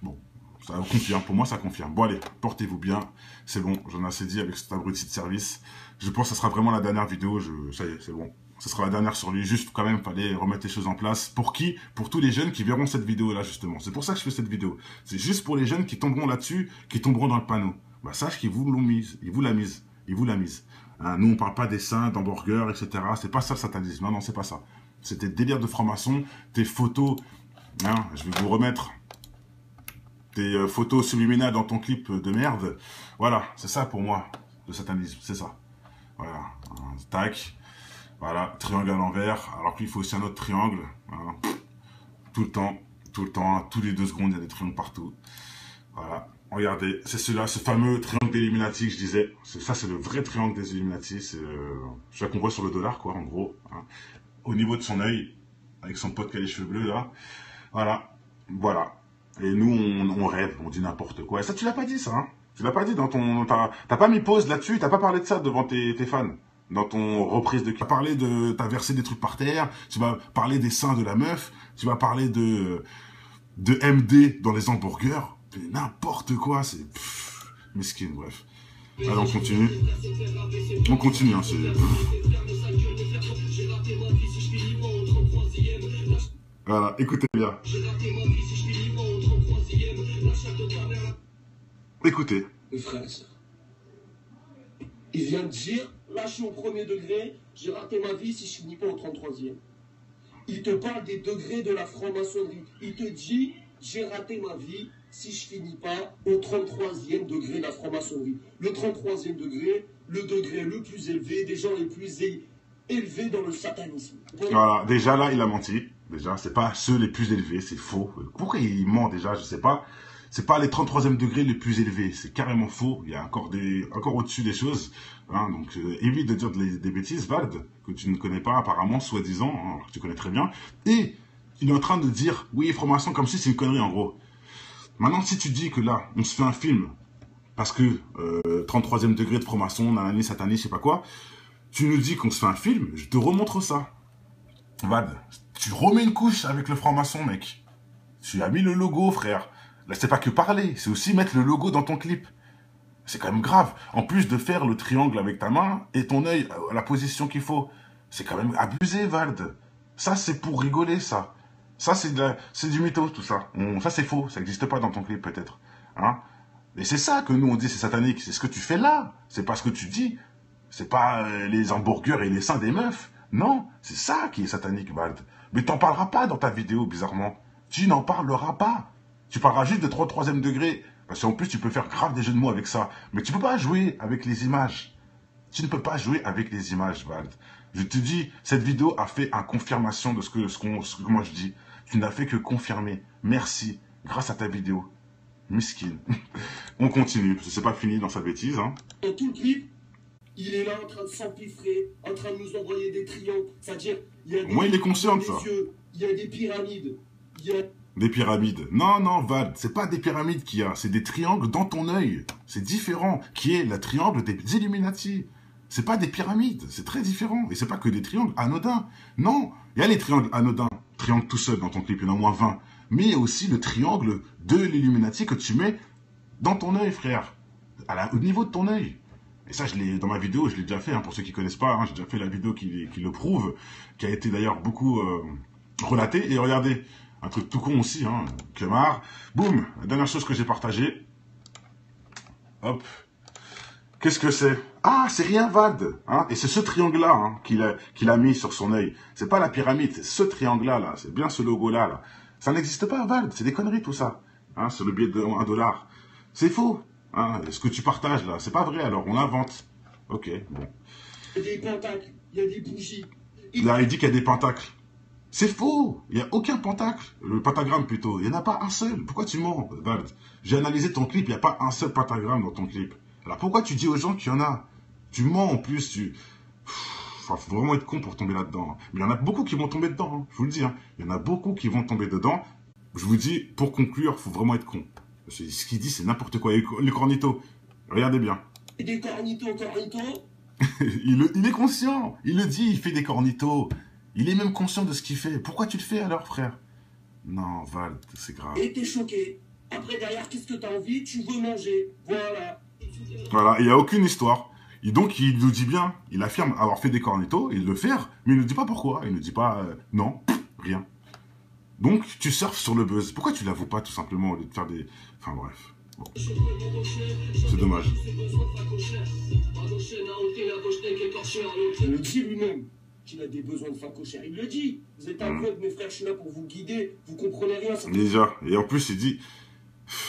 Bon, ça confirme, pour moi ça confirme. Bon allez, portez-vous bien. C'est bon, j'en ai assez dit avec cet abruti de service. Je pense que ce sera vraiment la dernière vidéo. Ça y est, c'est bon. Ce sera la dernière sur lui. Juste quand même, fallait remettre les choses en place. Pour qui? Pour tous les jeunes qui verront cette vidéo-là, justement. C'est pour ça que je fais cette vidéo. C'est juste pour les jeunes qui tomberont là-dessus, qui tomberont dans le panneau. Bah, sache qu'ils vous l'ont mise. Ils vous la mise. Ils vous la mise. Hein, nous, on parle pas des seins, d'hamburgers, etc. C'est pas ça le satanisme. Non, non, c'est pas ça. C'était délire de franc-maçon. Tes photos. Hein, je vais vous remettre tes photos subliminales dans ton clip de merde. Voilà, c'est ça pour moi, le satanisme. C'est ça. Voilà. Tac. Voilà, triangle à l'envers, alors qu'il faut aussi un autre triangle. Voilà. Tout le temps, tous les 2 secondes, il y a des triangles partout. Voilà, regardez, c'est celui-là, ce fameux triangle des Illuminati que je disais. Ça, c'est le vrai triangle des Illuminati. C'est celui qu'on voit sur le dollar, quoi, en gros. Hein. Au niveau de son œil, avec son pote qui a les cheveux bleus, là. Voilà, voilà. Et nous, on rêve, on dit n'importe quoi. Et ça, tu l'as pas dit, ça, hein. Tu l'as pas dit dans ton... T'as pas mis pause là-dessus, t'as pas parlé de ça devant tes fans. Dans ton reprise de... Tu vas parler de... T'as versé des trucs par terre, tu vas parler des seins de la meuf, tu vas parler de MD dans les hamburgers, n'importe quoi, c'est... Mesquine, bref. Allez, on continue. On continue, hein, c'est... Voilà, écoutez bien. Écoutez. Le frère, il vient de dire, là je suis au 1er degré, j'ai raté ma vie si je finis pas au 33e. Il te parle des degrés de la franc-maçonnerie. Il te dit, j'ai raté ma vie si je finis pas au 33e degré de la franc-maçonnerie. Le 33e degré, le degré le plus élevé, des gens les plus élevés dans le satanisme. Voilà, déjà là, il a menti. Déjà, c'est pas ceux les plus élevés, c'est faux. Pourquoi il ment déjà, je sais pas. C'est pas les 33e degrés les plus élevés, c'est carrément faux. Il y a encore au-dessus des choses. Hein, donc, évite de dire des bêtises, Vald, que tu ne connais pas apparemment, soi-disant, hein, que tu connais très bien. Et il est en train de dire, oui, franc-maçon, comme si c'est une connerie, en gros. Maintenant, si tu dis que là, on se fait un film, parce que 33e degré de franc-maçon, nanani, satané, je sais pas quoi, tu nous dis qu'on se fait un film, je te remontre ça. Vald, tu remets une couche avec le franc-maçon, mec. Tu as mis le logo, frère. Là, c'est pas que parler, c'est aussi mettre le logo dans ton clip. C'est quand même grave. En plus de faire le triangle avec ta main et ton œil à la position qu'il faut. C'est quand même abusé, Vald. Ça, c'est pour rigoler, ça. Ça, c'est du mytho, tout ça. Ça, c'est faux. Ça n'existe pas dans ton clip, peut-être. Hein? Et c'est ça que nous, on dit, c'est satanique. C'est ce que tu fais là. C'est pas ce que tu dis. C'est pas les hamburgers et les seins des meufs. Non, c'est ça qui est satanique, Vald. Mais t'en parleras pas dans ta vidéo, bizarrement. Tu n'en parleras pas. Tu parleras juste de 33e degré. Parce qu'en plus, tu peux faire grave des jeux de mots avec ça. Mais tu ne peux pas jouer avec les images. Tu ne peux pas jouer avec les images, Vald. Je te dis, cette vidéo a fait une confirmation de ce que moi je dis. Tu n'as fait que confirmer. Merci. Grâce à ta vidéo. Miskin. On continue, parce que c'est pas fini dans sa bêtise. Hein. Dans tout le clip, il est là en train de s'empiffrer, en train de nous envoyer des triangles. C'est-à-dire, il y a des... Moi, il est conscient de ça. Il y a des pyramides. Il y a... Des pyramides. Non, non, Vald, c'est pas des pyramides qu'il y a, c'est des triangles dans ton œil. C'est différent, qui est le triangle des Illuminati. C'est pas des pyramides, c'est très différent. Et c'est pas que des triangles anodins. Non, il y a les triangles anodins, triangles tout seul dans ton clip, il y en a au moins 20. Mais il y a aussi le triangle de l'Illuminati que tu mets dans ton œil, frère. Au niveau de ton œil. Et ça, dans ma vidéo, je l'ai déjà fait, hein, pour ceux qui connaissent pas, hein, j'ai déjà fait la vidéo qui le prouve, qui a été d'ailleurs beaucoup relatée. Et regardez, un truc tout con aussi, hein, Kemar. Boum, la dernière chose que j'ai partagée. Hop. Qu'est-ce que c'est? Ah, c'est rien, Vald. Hein, et c'est ce triangle-là, hein, qu'il a mis sur son œil. C'est pas la pyramide, c'est ce triangle-là, là. C'est bien ce logo-là, là. Ça n'existe pas, Vald. C'est des conneries, tout ça. Hein, sur le billet de 1 $. C'est faux. Hein, ce que tu partages, là, c'est pas vrai, alors on l'invente. Ok, bon. Il y a des pentacles, il y a des bougies. Là, il dit qu'il y a des pentacles. C'est faux. Il n'y a aucun pentacle. Le pentagramme, plutôt. Il n'y en a pas un seul. Pourquoi tu mens, Vald? J'ai analysé ton clip, il n'y a pas un seul pentagramme dans ton clip. Alors pourquoi tu dis aux gens qu'il y en a? Tu mens en plus, Enfin, faut vraiment être con pour tomber là-dedans. Mais il y en a beaucoup qui vont tomber dedans, hein. Je vous le dis. Hein. Il y en a beaucoup qui vont tomber dedans. Je vous dis, pour conclure, faut vraiment être con. Parce que ce qu'il dit, c'est n'importe quoi. Les cornitos, regardez bien. Et des cornitos. il est conscient. Il le dit, il fait des cornitos. Il est même conscient de ce qu'il fait. Pourquoi tu le fais alors, frère? Non, Vald, c'est grave. Et t'es choqué. Après, derrière, qu'est-ce que t'as envie? Tu veux manger. Voilà. Voilà, il n'y a aucune histoire. Et donc, il nous dit bien, il affirme avoir fait des cornitos, il le fait, mais il ne dit pas pourquoi. Il ne dit pas, non, rien. Donc, tu surfes sur le buzz. Pourquoi tu l'avoues pas, tout simplement, au lieu de faire des... Enfin, bref. Bon. C'est dommage. Il le dit lui-même qu'il a des besoins de facochère. Il le dit. Vous êtes un club, mes frères, je suis là pour vous guider. Vous comprenez rien. Déjà. Et en plus, il dit...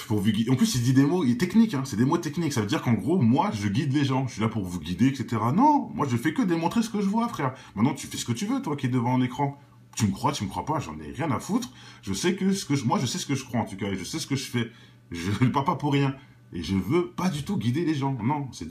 En plus, il dit des mots techniques, hein. C'est des mots techniques. Ça veut dire qu'en gros, moi, je guide les gens. Je suis là pour vous guider, etc. Non, moi, je fais que démontrer ce que je vois, frère. Maintenant, tu fais ce que tu veux, toi, qui es devant un écran. Tu me crois pas, j'en ai rien à foutre. Je sais moi, je sais ce que je crois, en tout cas. Et je sais ce que je fais. Je ne parle pas pour rien. Et je veux pas du tout guider les gens. Non, c'est